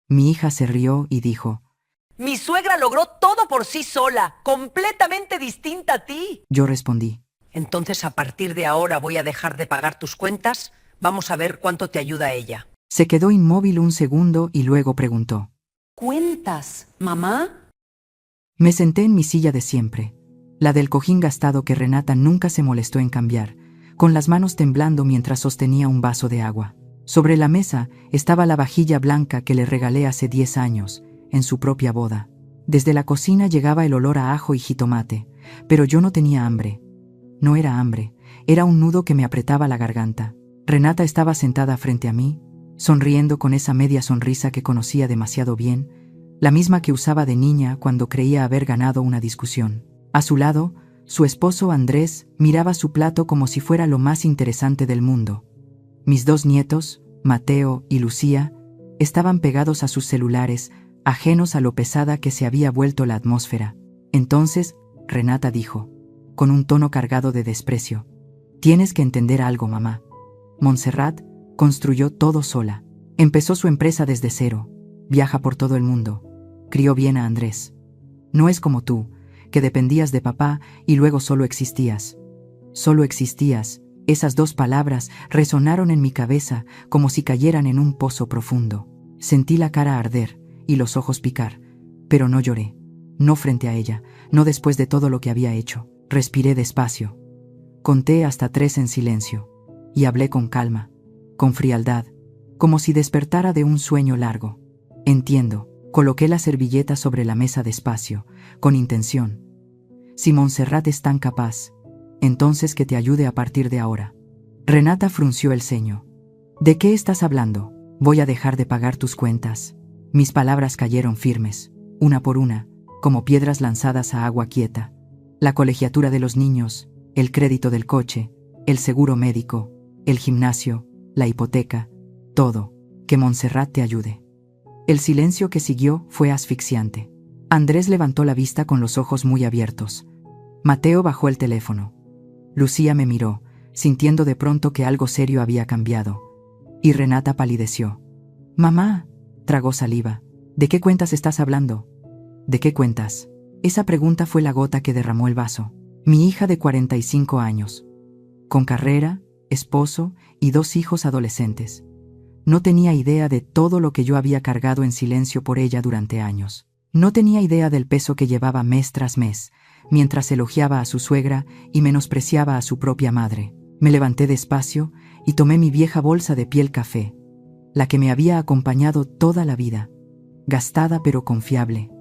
Mi hija se rió y dijo: Mi suegra logró todo por sí sola, completamente distinta a ti. Yo respondí: Entonces, a partir de ahora voy a dejar de pagar tus cuentas. Vamos a ver cuánto te ayuda ella. Se quedó inmóvil un segundo y luego preguntó: ¿Cuentas, mamá? Me senté en mi silla de siempre, la del cojín gastado que Renata nunca se molestó en cambiar, con las manos temblando mientras sostenía un vaso de agua. Sobre la mesa estaba la vajilla blanca que le regalé hace 10 años, en su propia boda. Desde la cocina llegaba el olor a ajo y jitomate, pero yo no tenía hambre. No era hambre, era un nudo que me apretaba la garganta. Renata estaba sentada frente a mí, sonriendo con esa media sonrisa que conocía demasiado bien, la misma que usaba de niña cuando creía haber ganado una discusión. A su lado, su esposo Andrés miraba su plato como si fuera lo más interesante del mundo. Mis 2 nietos, Mateo y Lucía, estaban pegados a sus celulares, ajenos a lo pesada que se había vuelto la atmósfera. Entonces, Renata dijo, con un tono cargado de desprecio: Tienes que entender algo, mamá. Montserrat construyó todo sola. Empezó su empresa desde cero. Viaja por todo el mundo. Crió bien a Andrés. No es como tú, que dependías de papá y luego solo existías. Solo existías. Esas 2 palabras resonaron en mi cabeza como si cayeran en un pozo profundo. Sentí la cara arder y los ojos picar, pero no lloré. No frente a ella, no después de todo lo que había hecho. Respiré despacio. Conté hasta 3 en silencio. Y hablé con calma, con frialdad, como si despertara de un sueño largo. Entiendo. Coloqué la servilleta sobre la mesa despacio, con intención. Si Montserrat es tan capaz, entonces que te ayude a partir de ahora. Renata frunció el ceño. ¿De qué estás hablando? Voy a dejar de pagar tus cuentas. Mis palabras cayeron firmes, una por una, como piedras lanzadas a agua quieta. La colegiatura de los niños, el crédito del coche, el seguro médico, el gimnasio, la hipoteca, todo. Que Montserrat te ayude. El silencio que siguió fue asfixiante. Andrés levantó la vista con los ojos muy abiertos. Mateo bajó el teléfono. Lucía me miró, sintiendo de pronto que algo serio había cambiado. Y Renata palideció. «Mamá», tragó saliva. «¿De qué cuentas estás hablando?» «¿De qué cuentas?» Esa pregunta fue la gota que derramó el vaso. Mi hija de 45 años. Con carrera, esposo y 2 hijos adolescentes. No tenía idea de todo lo que yo había cargado en silencio por ella durante años. No tenía idea del peso que llevaba mes tras mes, mientras elogiaba a su suegra y menospreciaba a su propia madre. Me levanté despacio y tomé mi vieja bolsa de piel café, la que me había acompañado toda la vida, gastada pero confiable,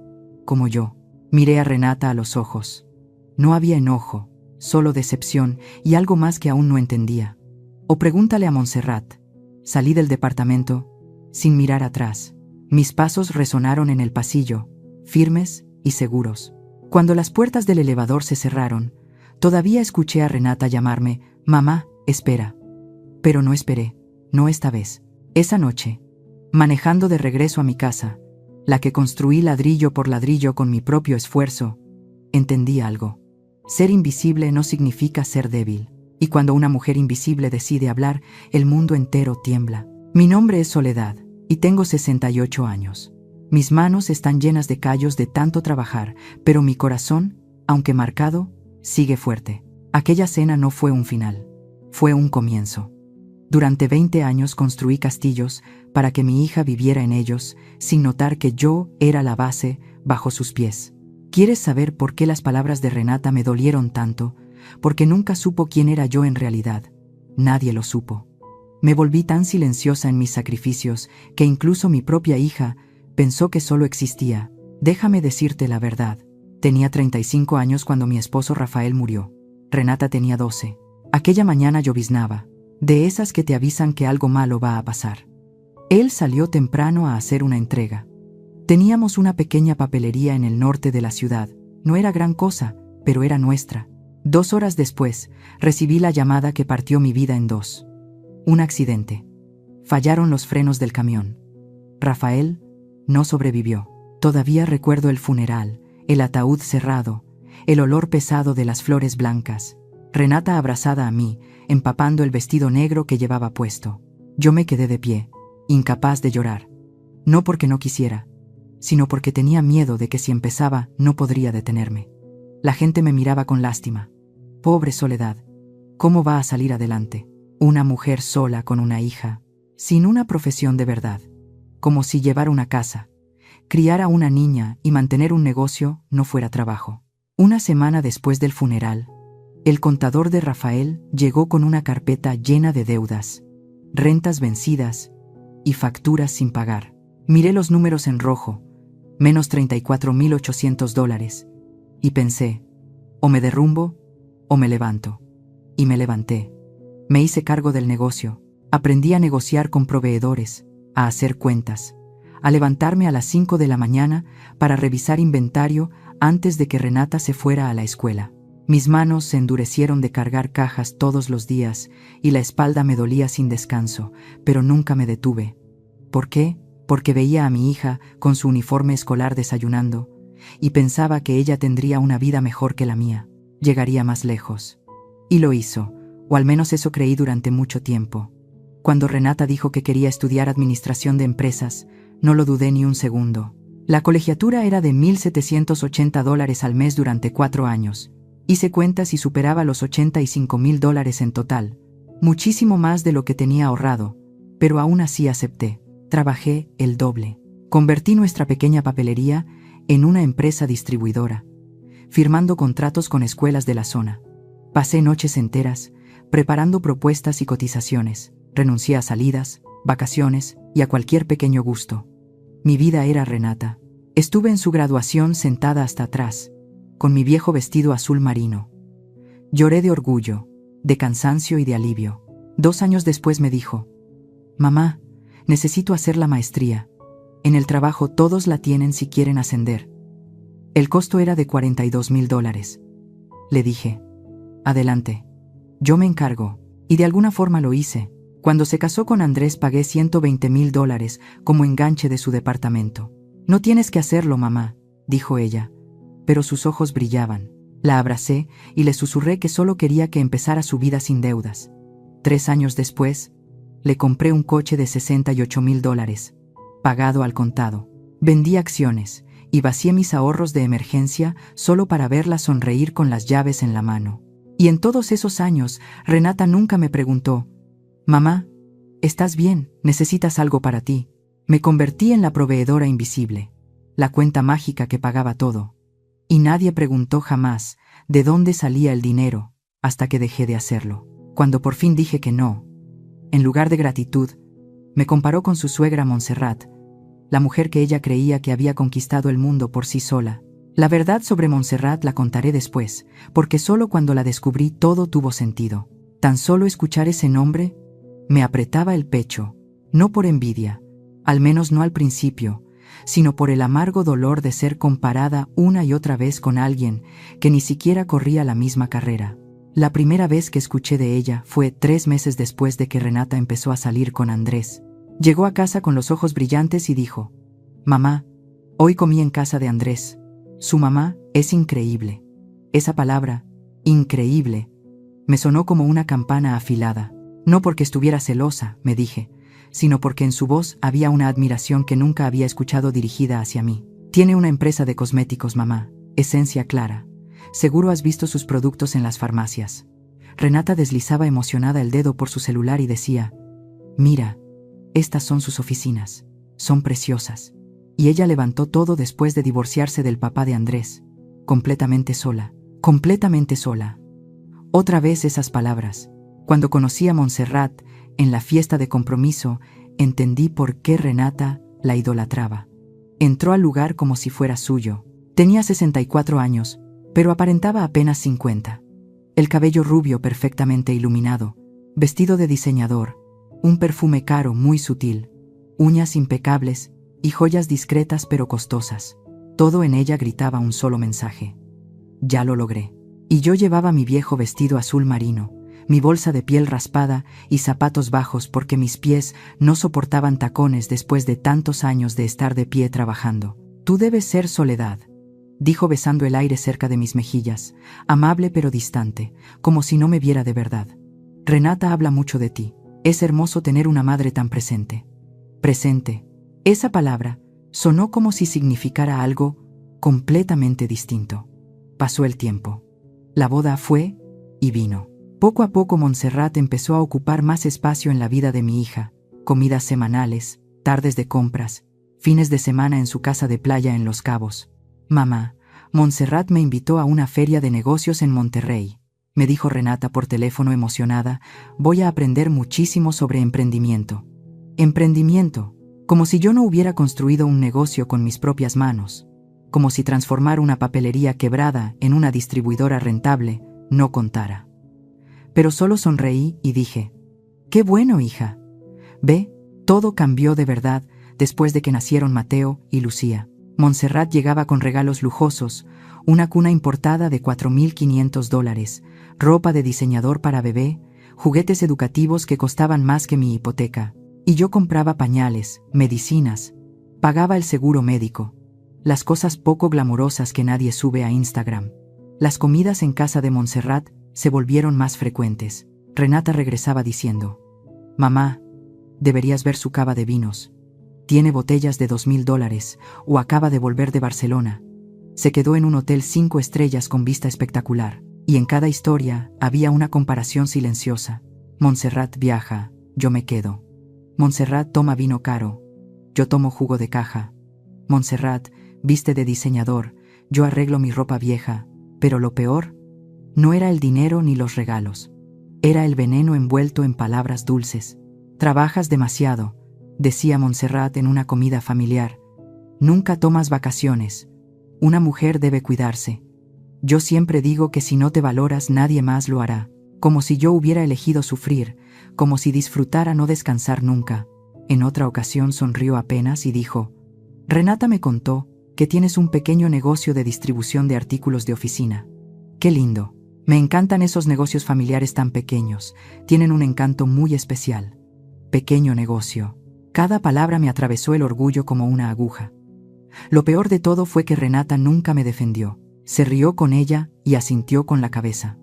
como yo. Miré a Renata a los ojos. No había enojo, solo decepción y algo más que aún no entendía. O pregúntale a Montserrat. Salí del departamento, sin mirar atrás. Mis pasos resonaron en el pasillo, firmes y seguros. Cuando las puertas del elevador se cerraron, todavía escuché a Renata llamarme: «Mamá, espera». Pero no esperé, no esta vez. Esa noche, manejando de regreso a mi casa, la que construí ladrillo por ladrillo con mi propio esfuerzo, entendí algo. Ser invisible no significa ser débil. Y cuando una mujer invisible decide hablar, el mundo entero tiembla. Mi nombre es Soledad, y tengo 68 años. Mis manos están llenas de callos de tanto trabajar, pero mi corazón, aunque marcado, sigue fuerte. Aquella cena no fue un final, fue un comienzo. Durante 20 años construí castillos para que mi hija viviera en ellos, sin notar que yo era la base bajo sus pies. ¿Quieres saber por qué las palabras de Renata me dolieron tanto? Porque nunca supo quién era yo en realidad. Nadie lo supo. Me volví tan silenciosa en mis sacrificios que incluso mi propia hija pensó que solo existía. Déjame decirte la verdad. Tenía 35 años cuando mi esposo Rafael murió. Renata tenía 12. Aquella mañana lloviznaba, de esas que te avisan que algo malo va a pasar. Él salió temprano a hacer una entrega. Teníamos una pequeña papelería en el norte de la ciudad. No era gran cosa, pero era nuestra. 2 horas después, recibí la llamada que partió mi vida en 2. Un accidente. Fallaron los frenos del camión. Rafael no sobrevivió. Todavía recuerdo el funeral, el ataúd cerrado, el olor pesado de las flores blancas. Renata abrazada a mí, empapando el vestido negro que llevaba puesto. Yo me quedé de pie, incapaz de llorar. No porque no quisiera, sino porque tenía miedo de que si empezaba no podría detenerme. La gente me miraba con lástima. Pobre Soledad, ¿cómo va a salir adelante? Una mujer sola con una hija, sin una profesión de verdad. Como si llevar una casa, criar a una niña y mantener un negocio no fuera trabajo. Una semana después del funeral, el contador de Rafael llegó con una carpeta llena de deudas, rentas vencidas y facturas sin pagar. Miré los números en rojo, menos $34,800, y pensé, o me derrumbo o me levanto. Y me levanté. Me hice cargo del negocio, aprendí a negociar con proveedores, a hacer cuentas, a levantarme a las 5 de la mañana para revisar inventario antes de que Renata se fuera a la escuela. Mis manos se endurecieron de cargar cajas todos los días y la espalda me dolía sin descanso, pero nunca me detuve. ¿Por qué? Porque veía a mi hija con su uniforme escolar desayunando y pensaba que ella tendría una vida mejor que la mía, llegaría más lejos. Y lo hizo, o al menos eso creí durante mucho tiempo. Cuando Renata dijo que quería estudiar administración de empresas, no lo dudé ni un segundo. La colegiatura era de $1,780 al mes durante 4 años. Hice cuentas y superaba los $85,000 en total, muchísimo más de lo que tenía ahorrado, pero aún así acepté. Trabajé el doble. Convertí nuestra pequeña papelería en una empresa distribuidora, firmando contratos con escuelas de la zona. Pasé noches enteras preparando propuestas y cotizaciones. Renuncié a salidas, vacaciones y a cualquier pequeño gusto. Mi vida era Renata. Estuve en su graduación sentada hasta atrás, con mi viejo vestido azul marino. Lloré de orgullo, de cansancio y de alivio. 2 años después me dijo: «Mamá, necesito hacer la maestría. En el trabajo todos la tienen si quieren ascender». El costo era de $42,000. Le dije: «Adelante. Yo me encargo». Y de alguna forma lo hice. Cuando se casó con Andrés pagué $120,000 como enganche de su departamento. «No tienes que hacerlo, mamá», dijo ella, pero sus ojos brillaban. La abracé y le susurré que solo quería que empezara su vida sin deudas. 3 años después, le compré un coche de $68,000, pagado al contado. Vendí acciones y vacié mis ahorros de emergencia solo para verla sonreír con las llaves en la mano. Y en todos esos años, Renata nunca me preguntó: «Mamá, ¿estás bien? ¿Necesitas algo para ti?». Me convertí en la proveedora invisible, la cuenta mágica que pagaba todo. Y nadie preguntó jamás de dónde salía el dinero, hasta que dejé de hacerlo. Cuando por fin dije que no, en lugar de gratitud, me comparó con su suegra Montserrat, la mujer que ella creía que había conquistado el mundo por sí sola. La verdad sobre Montserrat la contaré después, porque solo cuando la descubrí todo tuvo sentido. Tan solo escuchar ese nombre me apretaba el pecho, no por envidia, al menos no al principio, sino por el amargo dolor de ser comparada una y otra vez con alguien que ni siquiera corría la misma carrera. La primera vez que escuché de ella fue 3 meses después de que Renata empezó a salir con Andrés. Llegó a casa con los ojos brillantes y dijo: «Mamá, hoy comí en casa de Andrés. Su mamá es increíble». Esa palabra, increíble, me sonó como una campana afilada. No porque estuviera celosa, me dije, sino porque en su voz había una admiración que nunca había escuchado dirigida hacia mí. «Tiene una empresa de cosméticos, mamá, Esencia Clara. Seguro has visto sus productos en las farmacias». Renata deslizaba emocionada el dedo por su celular y decía: «Mira, estas son sus oficinas. Son preciosas». Y ella levantó todo después de divorciarse del papá de Andrés. Completamente sola. Completamente sola. Otra vez esas palabras. Cuando conocí a Montserrat, en la fiesta de compromiso, entendí por qué Renata la idolatraba. Entró al lugar como si fuera suyo. Tenía 64 años, pero aparentaba apenas 50. El cabello rubio perfectamente iluminado, vestido de diseñador, un perfume caro muy sutil, uñas impecables y joyas discretas pero costosas. Todo en ella gritaba un solo mensaje: «Ya lo logré». Y yo llevaba mi viejo vestido azul marino, mi bolsa de piel raspada y zapatos bajos porque mis pies no soportaban tacones después de tantos años de estar de pie trabajando. «Tú debes ser Soledad», dijo besando el aire cerca de mis mejillas, amable pero distante, como si no me viera de verdad. «Renata habla mucho de ti. Es hermoso tener una madre tan presente». Presente. Esa palabra sonó como si significara algo completamente distinto. Pasó el tiempo. La boda fue y vino. Poco a poco Montserrat empezó a ocupar más espacio en la vida de mi hija, comidas semanales, tardes de compras, fines de semana en su casa de playa en Los Cabos. Mamá, Montserrat me invitó a una feria de negocios en Monterrey. Me dijo Renata por teléfono emocionada, voy a aprender muchísimo sobre emprendimiento. Emprendimiento, como si yo no hubiera construido un negocio con mis propias manos, como si transformar una papelería quebrada en una distribuidora rentable no contara. Pero solo sonreí y dije, ¡qué bueno, hija! Ve, todo cambió de verdad después de que nacieron Mateo y Lucía. Montserrat llegaba con regalos lujosos, una cuna importada de $4,500, ropa de diseñador para bebé, juguetes educativos que costaban más que mi hipoteca. Y yo compraba pañales, medicinas, pagaba el seguro médico, las cosas poco glamorosas que nadie sube a Instagram. Las comidas en casa de Montserrat se volvieron más frecuentes. Renata regresaba diciendo, mamá, deberías ver su cava de vinos. Tiene botellas de $2,000 o acaba de volver de Barcelona. Se quedó en un hotel 5 estrellas con vista espectacular. Y en cada historia había una comparación silenciosa. Montserrat viaja, yo me quedo. Montserrat toma vino caro, yo tomo jugo de caja. Montserrat viste de diseñador, yo arreglo mi ropa vieja. Pero lo peor no era el dinero ni los regalos. Era el veneno envuelto en palabras dulces. Trabajas demasiado, decía Montserrat en una comida familiar. Nunca tomas vacaciones. Una mujer debe cuidarse. Yo siempre digo que si no te valoras nadie más lo hará. Como si yo hubiera elegido sufrir, como si disfrutara no descansar nunca. En otra ocasión sonrió apenas y dijo, Renata me contó que tienes un pequeño negocio de distribución de artículos de oficina. ¡Qué lindo! Me encantan esos negocios familiares tan pequeños. Tienen un encanto muy especial. Pequeño negocio. Cada palabra me atravesó el orgullo como una aguja. Lo peor de todo fue que Renata nunca me defendió. Se rió con ella y asintió con la cabeza,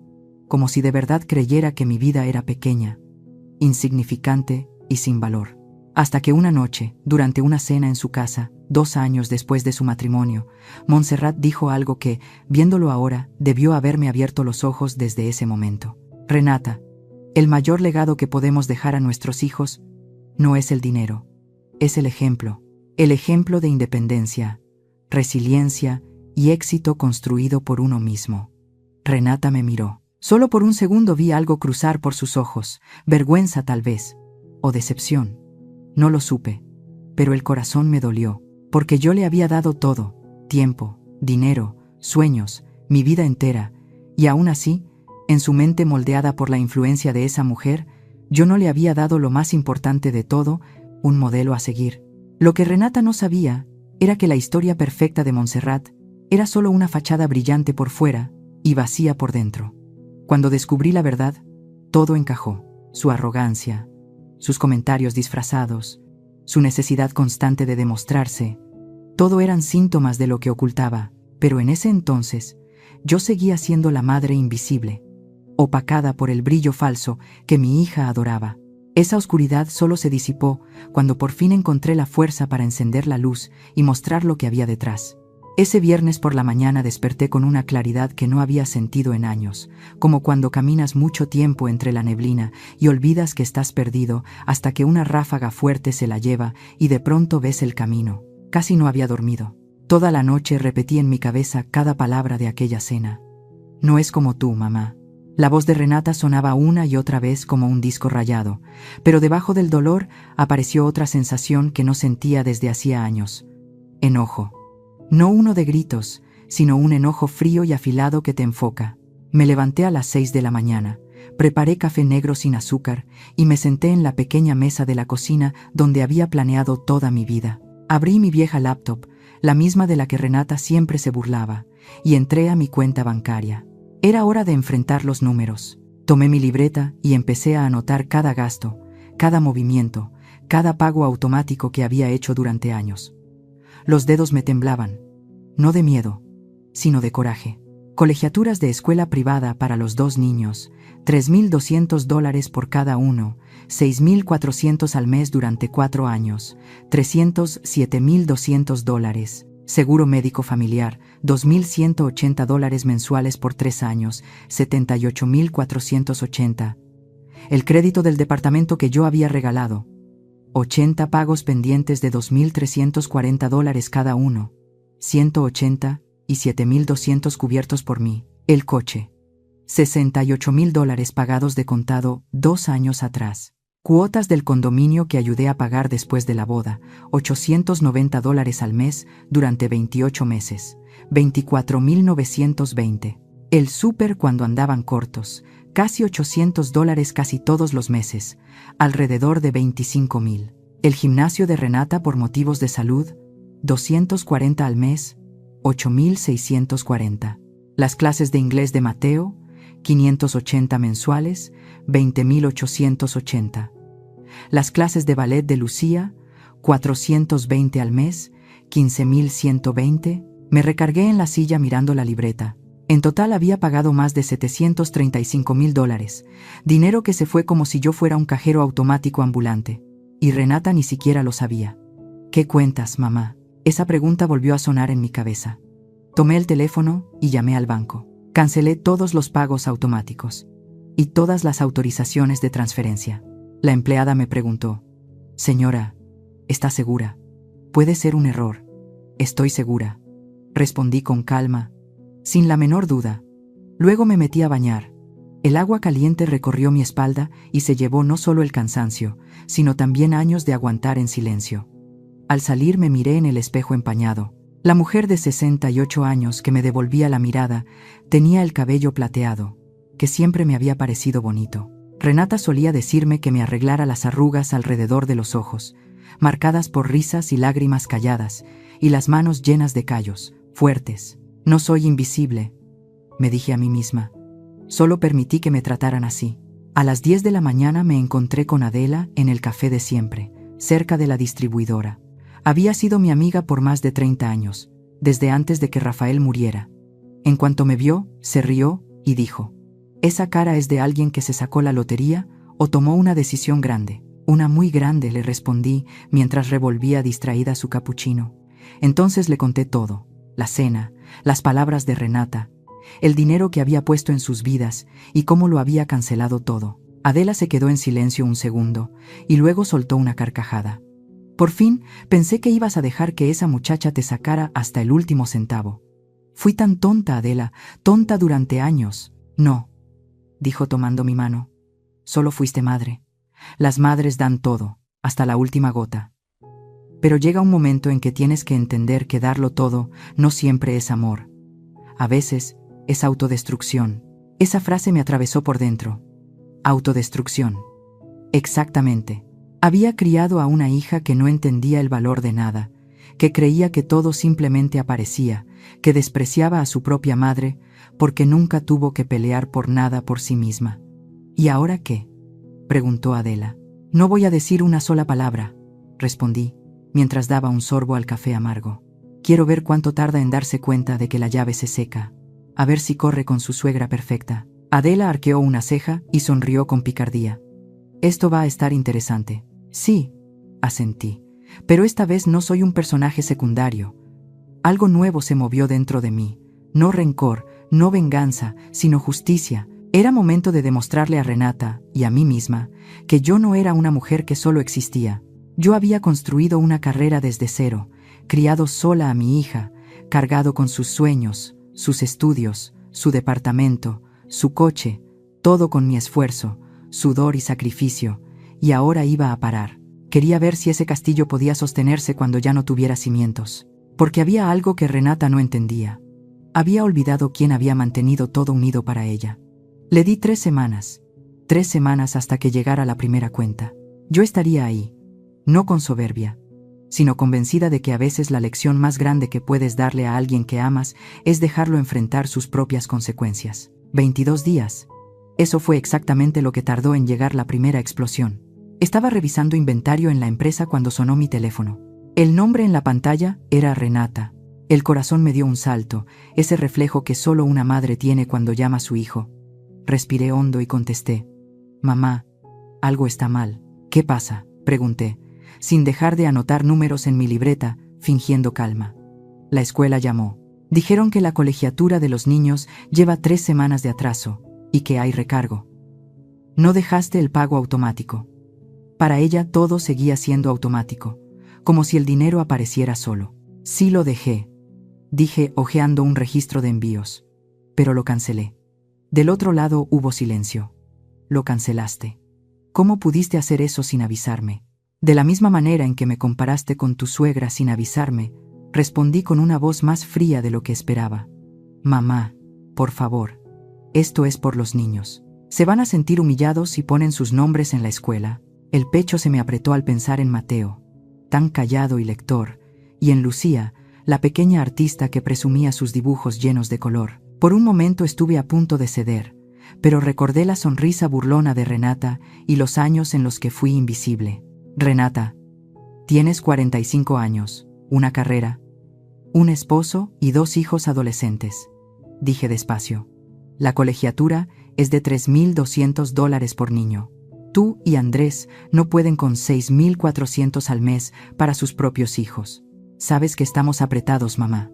como si de verdad creyera que mi vida era pequeña, insignificante y sin valor. Hasta que una noche, durante una cena en su casa, 2 años después de su matrimonio, Montserrat dijo algo que, viéndolo ahora, debió haberme abierto los ojos desde ese momento. Renata, el mayor legado que podemos dejar a nuestros hijos no es el dinero, es el ejemplo de independencia, resiliencia y éxito construido por uno mismo. Renata me miró. Solo por un segundo vi algo cruzar por sus ojos, vergüenza tal vez, o decepción. No lo supe, pero el corazón me dolió, porque yo le había dado todo, tiempo, dinero, sueños, mi vida entera, y aún así, en su mente moldeada por la influencia de esa mujer, yo no le había dado lo más importante de todo, un modelo a seguir. Lo que Renata no sabía era que la historia perfecta de Montserrat era solo una fachada brillante por fuera y vacía por dentro. Cuando descubrí la verdad, todo encajó. Su arrogancia, sus comentarios disfrazados, su necesidad constante de demostrarse, todo eran síntomas de lo que ocultaba, pero en ese entonces, yo seguía siendo la madre invisible, opacada por el brillo falso que mi hija adoraba. Esa oscuridad solo se disipó cuando por fin encontré la fuerza para encender la luz y mostrar lo que había detrás. Ese viernes por la mañana desperté con una claridad que no había sentido en años, como cuando caminas mucho tiempo entre la neblina y olvidas que estás perdido hasta que una ráfaga fuerte se la lleva y de pronto ves el camino. Casi no había dormido. Toda la noche repetí en mi cabeza cada palabra de aquella cena. No es como tú, mamá. La voz de Renata sonaba una y otra vez como un disco rayado, pero debajo del dolor apareció otra sensación que no sentía desde hacía años. Enojo. No uno de gritos, sino un enojo frío y afilado que te enfoca. Me levanté a las 6 de la mañana, preparé café negro sin azúcar y me senté en la pequeña mesa de la cocina donde había planeado toda mi vida. Abrí mi vieja laptop, la misma de la que Renata siempre se burlaba, y entré a mi cuenta bancaria. Era hora de enfrentar los números. Tomé mi libreta y empecé a anotar cada gasto, cada movimiento, cada pago automático que había hecho durante años. Los dedos me temblaban, no de miedo, sino de coraje. Colegiaturas de escuela privada para los 2 niños, $3,200 por cada uno, $6,400 al mes durante 4 años, $307,200. Seguro médico familiar, $2,180 mensuales por 3 años, $78,480. El crédito del departamento que yo había regalado, 80 pagos pendientes de $2,340 cada uno, 180 y $7,200 cubiertos por mí. El coche, $68,000 pagados de contado 2 años atrás. Cuotas del condominio que ayudé a pagar después de la boda, $890 al mes durante 28 meses, $24,920. El súper cuando andaban cortos, casi $800 casi todos los meses, alrededor de $25,000. El gimnasio de Renata por motivos de salud, $240 al mes, $8,640. Las clases de inglés de Mateo, $580 mensuales, $20,880. Las clases de ballet de Lucía, $420 al mes, $15,120. Me recargué en la silla mirando la libreta. En total había pagado más de $735,000, dinero que se fue como si yo fuera un cajero automático ambulante. Y Renata ni siquiera lo sabía. ¿Qué cuentas, mamá? Esa pregunta volvió a sonar en mi cabeza. Tomé el teléfono y llamé al banco. Cancelé todos los pagos automáticos y todas las autorizaciones de transferencia. La empleada me preguntó: «Señora, ¿está segura? Puede ser un error». «Estoy segura», respondí con calma, sin la menor duda. Luego me metí a bañar. El agua caliente recorrió mi espalda y se llevó no solo el cansancio, sino también años de aguantar en silencio. Al salir me miré en el espejo empañado. La mujer de 68 años que me devolvía la mirada tenía el cabello plateado, que siempre me había parecido bonito. Renata solía decirme que me arreglara las arrugas alrededor de los ojos, marcadas por risas y lágrimas calladas, y las manos llenas de callos, fuertes. «No soy invisible», me dije a mí misma. Solo permití que me trataran así. A las 10 de la mañana me encontré con Adela en el café de siempre, cerca de la distribuidora. Había sido mi amiga por más de 30 años, desde antes de que Rafael muriera. En cuanto me vio, se rió y dijo: «¿Esa cara es de alguien que se sacó la lotería o tomó una decisión grande?» «Una muy grande», le respondí mientras revolvía distraída su capuchino. Entonces le conté todo: la cena, las palabras de Renata, el dinero que había puesto en sus vidas y cómo lo había cancelado todo. Adela se quedó en silencio un segundo y luego soltó una carcajada. «Por fin, pensé que ibas a dejar que esa muchacha te sacara hasta el último centavo». «Fui tan tonta, Adela, tonta durante años». «No», dijo tomando mi mano. «Solo fuiste madre. Las madres dan todo, hasta la última gota. Pero llega un momento en que tienes que entender que darlo todo no siempre es amor. A veces es autodestrucción». Esa frase me atravesó por dentro. Autodestrucción. Exactamente. Había criado a una hija que no entendía el valor de nada, que creía que todo simplemente aparecía, que despreciaba a su propia madre porque nunca tuvo que pelear por nada por sí misma. «¿Y ahora qué?», preguntó Adela. «No voy a decir una sola palabra», respondí, mientras daba un sorbo al café amargo. «Quiero ver cuánto tarda en darse cuenta de que la llave se seca. A ver si corre con su suegra perfecta». Adela arqueó una ceja y sonrió con picardía. «Esto va a estar interesante». «Sí», asentí, «pero esta vez no soy un personaje secundario». Algo nuevo se movió dentro de mí. No rencor, no venganza, sino justicia. Era momento de demostrarle a Renata y a mí misma que yo no era una mujer que solo existía. Yo había construido una carrera desde cero, criado sola a mi hija, cargado con sus sueños, sus estudios, su departamento, su coche, todo con mi esfuerzo, sudor y sacrificio, y ahora iba a parar. Quería ver si ese castillo podía sostenerse cuando ya no tuviera cimientos, porque había algo que Renata no entendía. Había olvidado quién había mantenido todo unido para ella. Le di 3 semanas hasta que llegara la primera cuenta. Yo estaría ahí, no con soberbia, sino convencida de que a veces la lección más grande que puedes darle a alguien que amas es dejarlo enfrentar sus propias consecuencias. 22 días. Eso fue exactamente lo que tardó en llegar la primera explosión. Estaba revisando inventario en la empresa cuando sonó mi teléfono. El nombre en la pantalla era Renata. El corazón me dio un salto, ese reflejo que solo una madre tiene cuando llama a su hijo. Respiré hondo y contesté: «Mamá, algo está mal». «¿Qué pasa?», pregunté, sin dejar de anotar números en mi libreta, fingiendo calma. La escuela llamó. Dijeron que la colegiatura de los niños lleva 3 semanas de atraso y que hay recargo. No dejaste el pago automático. Para ella todo seguía siendo automático, como si el dinero apareciera solo. Sí lo dejé, dije hojeando un registro de envíos, pero lo cancelé. Del otro lado hubo silencio. Lo cancelaste. ¿Cómo pudiste hacer eso sin avisarme? De la misma manera en que me comparaste con tu suegra sin avisarme, respondí con una voz más fría de lo que esperaba. Mamá, por favor, esto es por los niños. Se van a sentir humillados si ponen sus nombres en la escuela. El pecho se me apretó al pensar en Mateo, tan callado y lector, y en Lucía, la pequeña artista que presumía sus dibujos llenos de color. Por un momento estuve a punto de ceder, pero recordé la sonrisa burlona de Renata y los años en los que fui invisible. Renata, tienes 45 años, una carrera, un esposo y 2 hijos adolescentes, dije despacio. La colegiatura es de $3,200 por niño. Tú y Andrés no pueden con $6,400 al mes para sus propios hijos. Sabes que estamos apretados, mamá.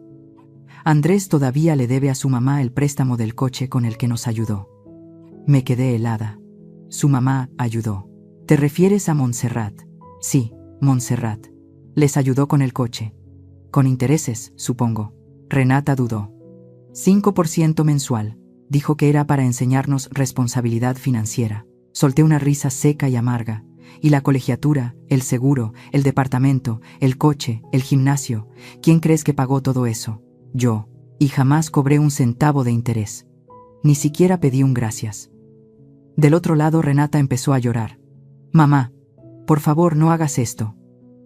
Andrés todavía le debe a su mamá el préstamo del coche con el que nos ayudó. Me quedé helada. Su mamá ayudó. ¿Te refieres a Montserrat? Sí, Montserrat. Les ayudó con el coche. Con intereses, supongo. Renata dudó. 5% mensual. Dijo que era para enseñarnos responsabilidad financiera. Solté una risa seca y amarga. Y la colegiatura, el seguro, el departamento, el coche, el gimnasio. ¿Quién crees que pagó todo eso? Yo. Y jamás cobré un centavo de interés. Ni siquiera pedí un gracias. Del otro lado, Renata empezó a llorar. Mamá, por favor, no hagas esto.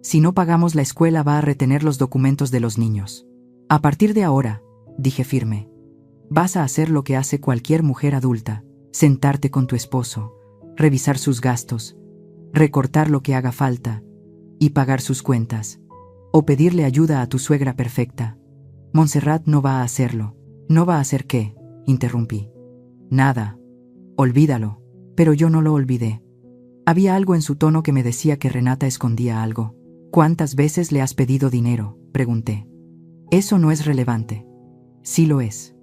Si no pagamos, la escuela va a retener los documentos de los niños. A partir de ahora, dije firme, vas a hacer lo que hace cualquier mujer adulta: sentarte con tu esposo, revisar sus gastos, recortar lo que haga falta y pagar sus cuentas, o pedirle ayuda a tu suegra perfecta. Montserrat no va a hacerlo. ¿No va a hacer qué?, interrumpí. Nada. Olvídalo. Pero yo no lo olvidé. Había algo en su tono que me decía que Renata escondía algo. ¿Cuántas veces le has pedido dinero?, pregunté. Eso no es relevante. Sí lo es.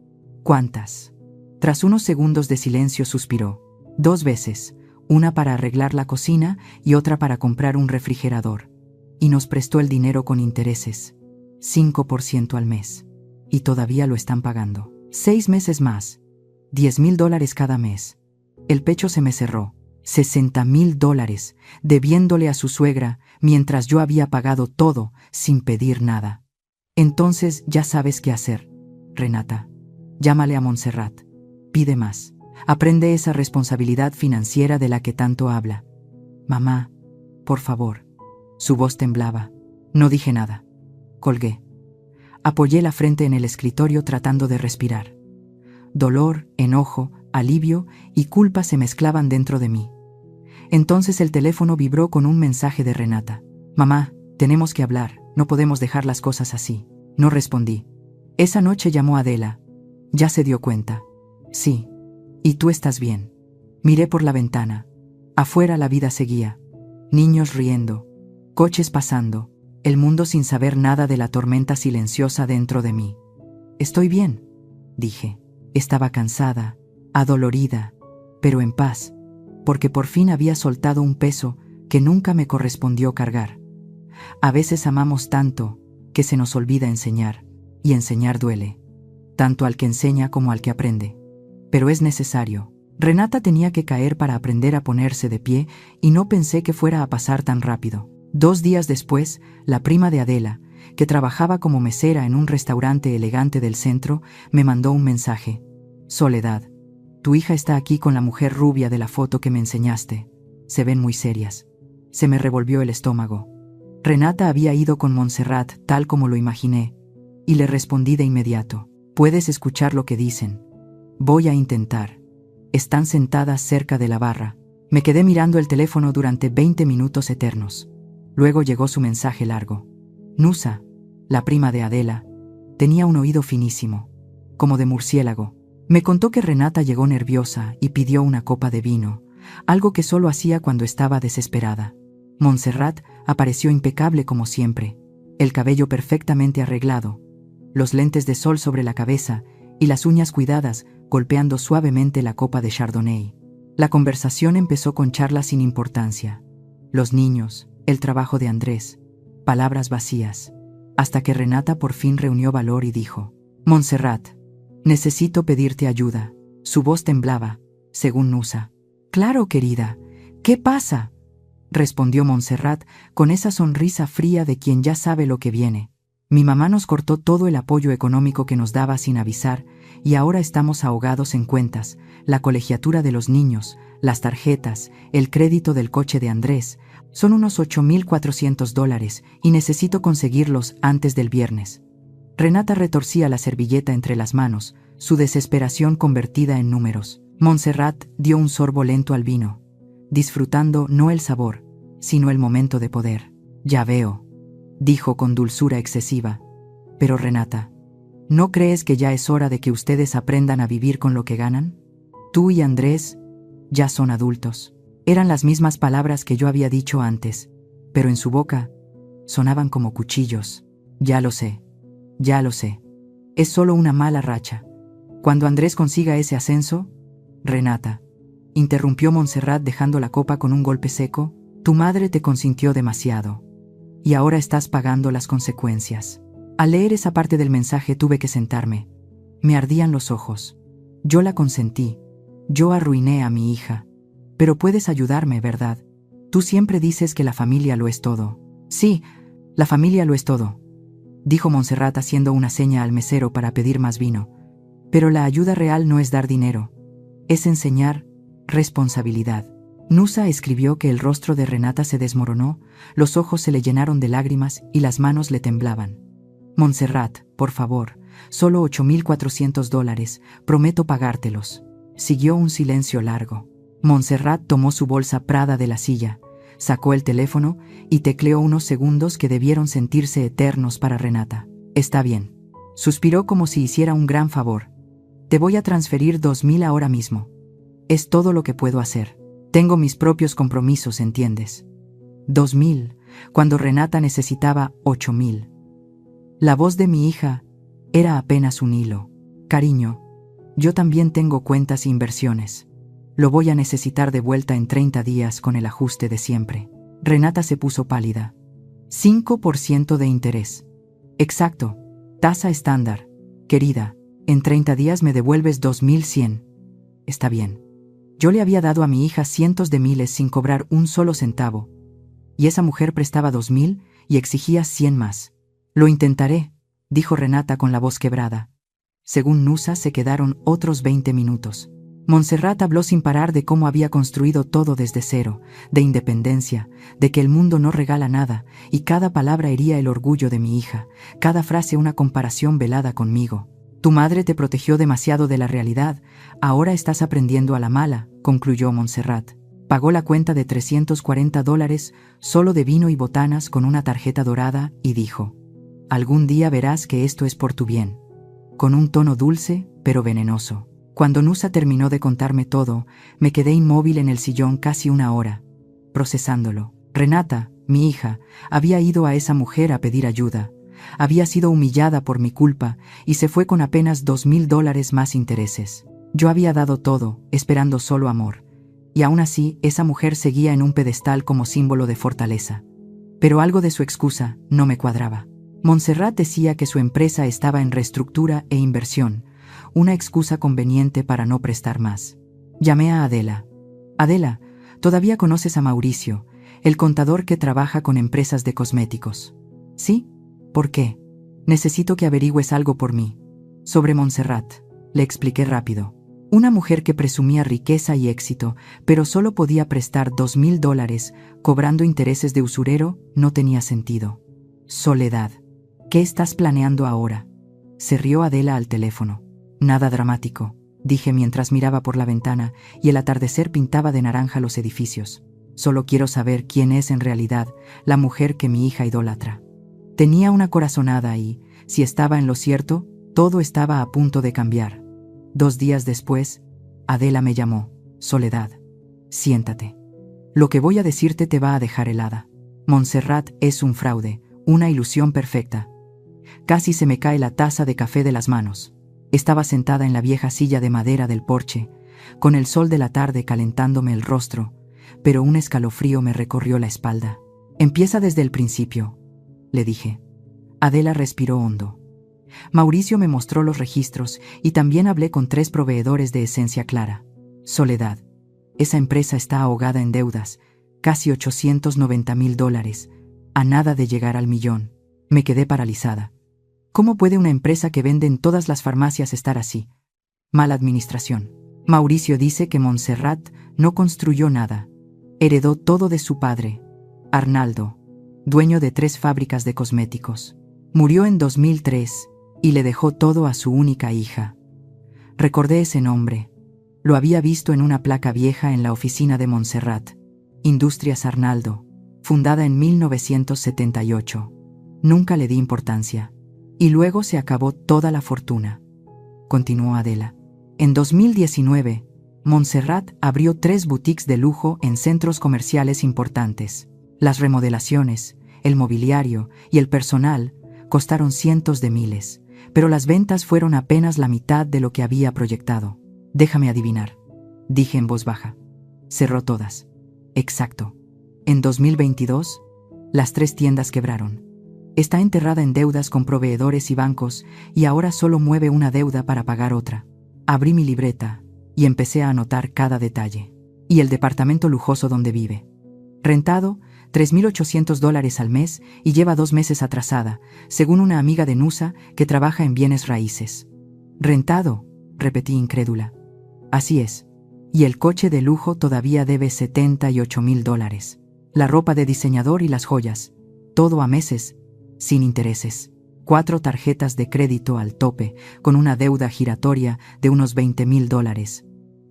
¿Cuántas? Tras unos segundos de silencio suspiró. 2 veces, una para arreglar la cocina y otra para comprar un refrigerador. Y nos prestó el dinero con intereses. 5% al mes. Y todavía lo están pagando. 6 meses más. $10,000 cada mes. El pecho se me cerró. $60,000, debiéndole a su suegra, mientras yo había pagado todo, sin pedir nada. Entonces ya sabes qué hacer, Renata. Llámale a Montserrat. Pide más. Aprende esa responsabilidad financiera de la que tanto habla. Mamá, por favor. Su voz temblaba. No dije nada. Colgué. Apoyé la frente en el escritorio tratando de respirar. Dolor, enojo, alivio y culpa se mezclaban dentro de mí. Entonces el teléfono vibró con un mensaje de Renata. Mamá, tenemos que hablar, no podemos dejar las cosas así. No respondí. Esa noche llamó Adela. Ya se dio cuenta. Sí. ¿Y tú estás bien? Miré por la ventana. Afuera la vida seguía. Niños riendo, coches pasando, el mundo sin saber nada de la tormenta silenciosa dentro de mí. Estoy bien, dije. Estaba cansada, adolorida, pero en paz, porque por fin había soltado un peso que nunca me correspondió cargar. A veces amamos tanto que se nos olvida enseñar, y enseñar duele, tanto al que enseña como al que aprende. Pero es necesario. Renata tenía que caer para aprender a ponerse de pie, y no pensé que fuera a pasar tan rápido. 2 días después, la prima de Adela, que trabajaba como mesera en un restaurante elegante del centro, me mandó un mensaje. Soledad, tu hija está aquí con la mujer rubia de la foto que me enseñaste. Se ven muy serias. Se me revolvió el estómago. Renata había ido con Montserrat tal como lo imaginé, y le respondí de inmediato. Puedes escuchar lo que dicen. Voy a intentar. Están sentadas cerca de la barra. Me quedé mirando el teléfono durante 20 minutos eternos. Luego llegó su mensaje largo. Nusa, la prima de Adela, Tenía un oído finísimo, como de murciélago. Me contó que Renata llegó nerviosa y pidió una copa de vino, algo que solo hacía cuando estaba desesperada. Montserrat apareció impecable como siempre, el cabello perfectamente arreglado, los lentes de sol sobre la cabeza y las uñas cuidadas golpeando suavemente la copa de Chardonnay. La conversación empezó con charlas sin importancia. Los niños, el trabajo de Andrés, palabras vacías, hasta que Renata por fin reunió valor y dijo: «Montserrat, necesito pedirte ayuda». Su voz temblaba, según Nusa. «Claro, querida. ¿Qué pasa?», respondió Montserrat con esa sonrisa fría de quien ya sabe lo que viene. «Mi mamá nos cortó todo el apoyo económico que nos daba sin avisar y ahora estamos ahogados en cuentas, la colegiatura de los niños, las tarjetas, el crédito del coche de Andrés. Son unos $8,400 y necesito conseguirlos antes del viernes». Renata retorcía la servilleta entre las manos, su desesperación convertida en números. Montserrat dio un sorbo lento al vino, disfrutando no el sabor, sino el momento de poder. «Ya veo», dijo con dulzura excesiva. «Pero Renata, ¿no crees que ya es hora de que ustedes aprendan a vivir con lo que ganan? Tú y Andrés ya son adultos». Eran las mismas palabras que yo había dicho antes, pero en su boca sonaban como cuchillos. «Ya lo sé, ya lo sé. Es solo una mala racha. Cuando Andrés consiga ese ascenso...» «Renata», interrumpió Montserrat dejando la copa con un golpe seco, «tu madre te consintió demasiado. Y ahora estás pagando las consecuencias». Al leer esa parte del mensaje tuve que sentarme. Me ardían los ojos. Yo la consentí. Yo arruiné a mi hija. «Pero puedes ayudarme, ¿verdad? Tú siempre dices que la familia lo es todo». «Sí, la familia lo es todo», dijo Montserrat haciendo una seña al mesero para pedir más vino. «Pero la ayuda real no es dar dinero. Es enseñar responsabilidad». Nusa escribió que el rostro de Renata se desmoronó, los ojos se le llenaron de lágrimas y las manos le temblaban. «Montserrat, por favor, solo $8,400, prometo pagártelos». Siguió un silencio largo. Montserrat tomó su bolsa Prada de la silla, sacó el teléfono y tecleó unos segundos que debieron sentirse eternos para Renata. «Está bien», suspiró como si hiciera un gran favor. «Te voy a transferir 2,000 ahora mismo. Es todo lo que puedo hacer. Tengo mis propios compromisos, ¿entiendes?». 2,000, cuando Renata necesitaba 8,000. La voz de mi hija era apenas un hilo. «Cariño, yo también tengo cuentas e inversiones. Lo voy a necesitar de vuelta en 30 días con el ajuste de siempre». Renata se puso pálida. 5% de interés. «Exacto. Tasa estándar. Querida, en 30 días me devuelves 2,100. Está bien». Yo le había dado a mi hija cientos de miles sin cobrar un solo centavo. Y esa mujer prestaba 2,000 y exigía 100 más. «Lo intentaré», dijo Renata con la voz quebrada. Según Nusa se quedaron otros 20 minutos. Montserrat habló sin parar de cómo había construido todo desde cero, de independencia, de que el mundo no regala nada, y cada palabra hería el orgullo de mi hija, cada frase una comparación velada conmigo. «Tu madre te protegió demasiado de la realidad, ahora estás aprendiendo a la mala», concluyó Montserrat. Pagó la cuenta de $340 solo de vino y botanas con una tarjeta dorada y dijo: «Algún día verás que esto es por tu bien», con un tono dulce pero venenoso. Cuando Nusa terminó de contarme todo, me quedé inmóvil en el sillón casi una hora, procesándolo. Renata, mi hija, había ido a esa mujer a pedir ayuda. Había sido humillada por mi culpa y se fue con apenas $2,000 más intereses. Yo había dado todo, esperando solo amor. Y aún así, esa mujer seguía en un pedestal como símbolo de fortaleza. Pero algo de su excusa no me cuadraba. Montserrat decía que su empresa estaba en reestructura e inversión, una excusa conveniente para no prestar más. Llamé a Adela. «Adela, ¿todavía conoces a Mauricio, el contador que trabaja con empresas de cosméticos?» «Sí. ¿Por qué?» «Necesito que averigües algo por mí. Sobre Montserrat», le expliqué rápido. Una mujer que presumía riqueza y éxito, pero solo podía prestar $2,000, cobrando intereses de usurero, no tenía sentido. «Soledad, ¿qué estás planeando ahora?», se rió Adela al teléfono. «Nada dramático», dije mientras miraba por la ventana y el atardecer pintaba de naranja los edificios. «Solo quiero saber quién es en realidad la mujer que mi hija idolatra». Tenía una corazonada y, Si estaba en lo cierto, todo estaba a punto de cambiar. 2 días después, Adela me llamó. Soledad, siéntate. Lo que voy a decirte te va a dejar helada. Montserrat es un fraude, una ilusión perfecta. Casi se me cae la taza de café de las manos. Estaba sentada en la vieja silla de madera del porche, con el sol de la tarde calentándome el rostro, pero un escalofrío me recorrió la espalda. Empieza desde el principio, le dije. Adela respiró hondo. Mauricio me mostró los registros y también hablé con 3 proveedores de Esencia Clara. Soledad, esa empresa está ahogada en deudas, casi $890,000, a nada de llegar al millón. Me quedé paralizada. ¿Cómo puede una empresa que vende en todas las farmacias estar así? Mala administración. Mauricio dice que Montserrat no construyó nada. Heredó todo de su padre, Arnaldo, dueño de 3 fábricas de cosméticos. Murió en 2003 y le dejó todo a su única hija. Recordé ese nombre. Lo había visto en una placa vieja en la oficina de Montserrat. Industrias Arnaldo, fundada en 1978. Nunca le di importancia. Y luego se acabó toda la fortuna. Continuó Adela. En 2019, Montserrat abrió 3 boutiques de lujo en centros comerciales importantes. Las remodelaciones, el mobiliario y el personal costaron cientos de miles, pero las ventas fueron apenas la mitad de lo que había proyectado. Déjame adivinar, dije en voz baja. Cerró todas. Exacto. En 2022, las 3 tiendas quebraron. Está enterrada en deudas con proveedores y bancos y ahora solo mueve una deuda para pagar otra. Abrí mi libreta y empecé a anotar cada detalle. Y el departamento lujoso donde vive. Rentado, $3,800 al mes y lleva 2 meses atrasada, según una amiga de Nusa que trabaja en bienes raíces. ¿Rentado?, repetí incrédula. Así es. Y el coche de lujo todavía debe $78,000. La ropa de diseñador y las joyas. Todo a meses, sin intereses. 4 tarjetas de crédito al tope, con una deuda giratoria de unos $20,000.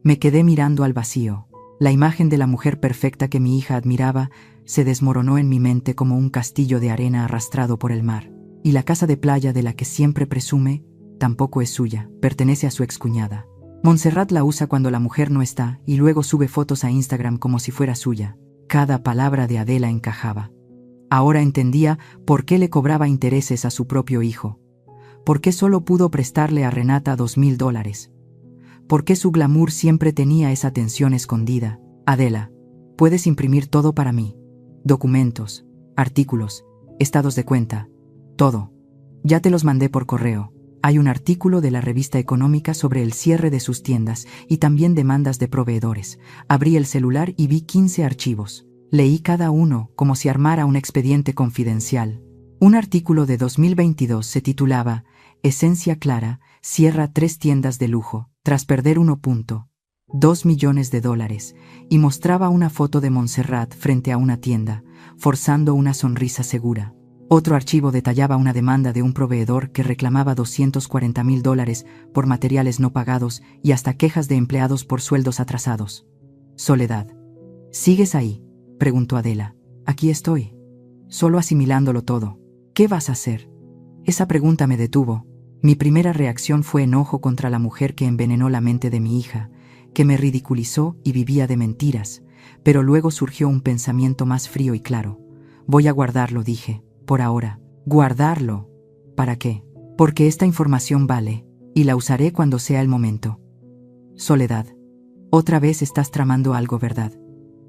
Me quedé mirando al vacío. La imagen de la mujer perfecta que mi hija admiraba se desmoronó en mi mente como un castillo de arena arrastrado por el mar. Y la casa de playa de la que siempre presume tampoco es suya, pertenece a su excuñada. Montserrat la usa cuando la mujer no está y luego sube fotos a Instagram como si fuera suya. Cada palabra de Adela encajaba. Ahora entendía por qué le cobraba intereses a su propio hijo. ¿Por qué solo pudo prestarle a Renata $2,000? ¿Por qué su glamour siempre tenía esa tensión escondida? Adela, puedes imprimir todo para mí. Documentos, artículos, estados de cuenta, todo. Ya te los mandé por correo. Hay un artículo de la revista económica sobre el cierre de sus tiendas y también demandas de proveedores. Abrí el celular y vi 15 archivos. Leí cada uno como si armara un expediente confidencial. Un artículo de 2022 se titulaba Esencia Clara cierra 3 tiendas de lujo, tras perder $1.2 millones y mostraba una foto de Montserrat frente a una tienda, forzando una sonrisa segura. Otro archivo detallaba una demanda de un proveedor que reclamaba $240,000 por materiales no pagados y hasta quejas de empleados por sueldos atrasados. Soledad, ¿sigues ahí?, preguntó Adela. Aquí estoy, solo asimilándolo todo. ¿Qué vas a hacer? Esa pregunta me detuvo. Mi primera reacción fue enojo contra la mujer que envenenó la mente de mi hija, que me ridiculizó y vivía de mentiras, pero luego surgió un pensamiento más frío y claro. Voy a guardarlo, dije, por ahora. ¿Guardarlo? ¿Para qué? Porque esta información vale, y la usaré cuando sea el momento. Soledad, otra vez estás tramando algo, ¿verdad?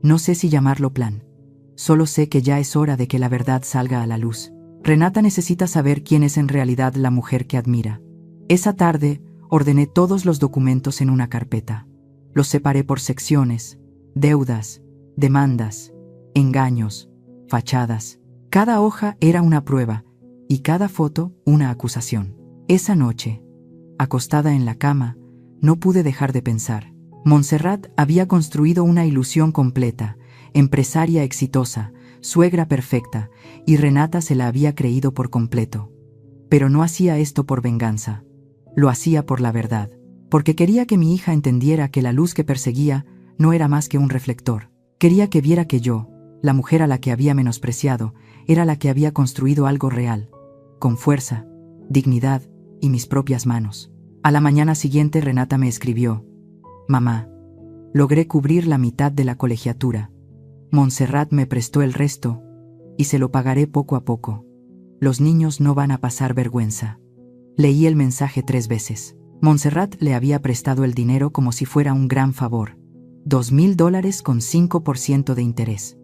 No sé si llamarlo plan. Solo sé que ya es hora de que la verdad salga a la luz. Renata necesita saber quién es en realidad la mujer que admira. Esa tarde, ordené todos los documentos en una carpeta. Los separé por secciones: deudas, demandas, engaños, fachadas. Cada hoja era una prueba y cada foto una acusación. Esa noche, acostada en la cama, no pude dejar de pensar. Montserrat había construido una ilusión completa, empresaria exitosa, suegra perfecta, y Renata se la había creído por completo. Pero no hacía esto por venganza. Lo hacía por la verdad, porque quería que mi hija entendiera que la luz que perseguía no era más que un reflector. Quería que viera que yo, la mujer a la que había menospreciado, era la que había construido algo real, con fuerza, dignidad y mis propias manos. A la mañana siguiente Renata me escribió: Mamá, logré cubrir la mitad de la colegiatura. Montserrat me prestó el resto y se lo pagaré poco a poco. Los niños no van a pasar vergüenza. Leí el mensaje 3 veces. Montserrat le había prestado el dinero como si fuera un gran favor. $2,000 con 5% de interés.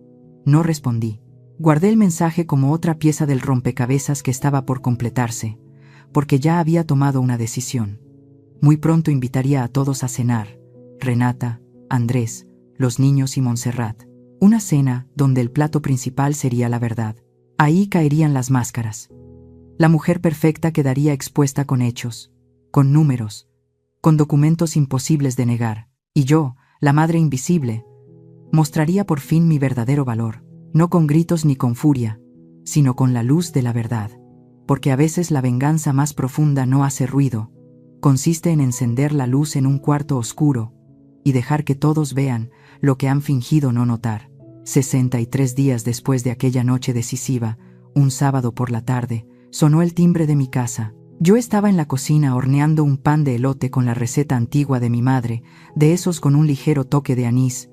No respondí. Guardé el mensaje como otra pieza del rompecabezas que estaba por completarse, porque ya había tomado una decisión. Muy pronto invitaría a todos a cenar: Renata, Andrés, los niños y Montserrat. Una cena donde el plato principal sería la verdad. Ahí caerían las máscaras. La mujer perfecta quedaría expuesta con hechos, con números, con documentos imposibles de negar. Y yo, la madre invisible, mostraría por fin mi verdadero valor, no con gritos ni con furia, sino con la luz de la verdad. Porque a veces la venganza más profunda no hace ruido, consiste en encender la luz en un cuarto oscuro y dejar que todos vean lo que han fingido no notar. 63 días después de aquella noche decisiva, un sábado por la tarde, sonó el timbre de mi casa. Yo estaba en la cocina horneando un pan de elote con la receta antigua de mi madre, de esos con un ligero toque de anís,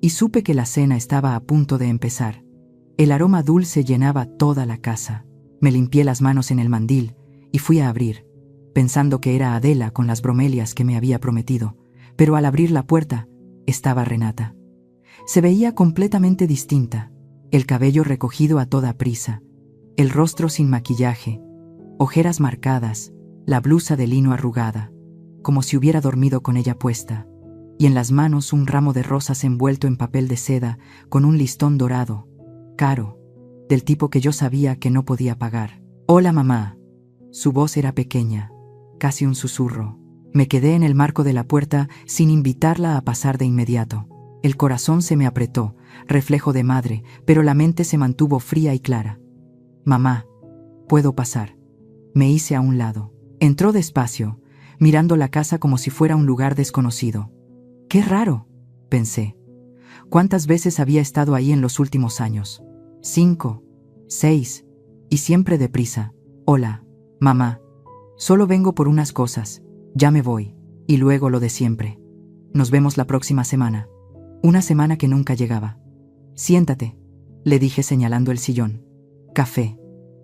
y supe que la cena estaba a punto de empezar. El aroma dulce llenaba toda la casa. Me limpié las manos en el mandil y fui a abrir, pensando que era Adela con las bromelias que me había prometido, pero al abrir la puerta, estaba Renata. Se veía completamente distinta, el cabello recogido a toda prisa, el rostro sin maquillaje, ojeras marcadas, la blusa de lino arrugada, como si hubiera dormido con ella puesta, y en las manos un ramo de rosas envuelto en papel de seda con un listón dorado, caro, del tipo que yo sabía que no podía pagar. «Hola, mamá». Su voz era pequeña, casi un susurro. Me quedé en el marco de la puerta sin invitarla a pasar de inmediato. El corazón se me apretó, reflejo de madre, pero la mente se mantuvo fría y clara. «Mamá, ¿puedo pasar?». Me hice a un lado. Entró despacio, mirando la casa como si fuera un lugar desconocido. «Qué raro», pensé. ¿Cuántas veces había estado ahí en los últimos años? 5, 6, y siempre deprisa. «Hola, mamá. Solo vengo por unas cosas. Ya me voy». Y luego lo de siempre. «Nos vemos la próxima semana». Una semana que nunca llegaba. «Siéntate», le dije señalando el sillón. «¿Café?».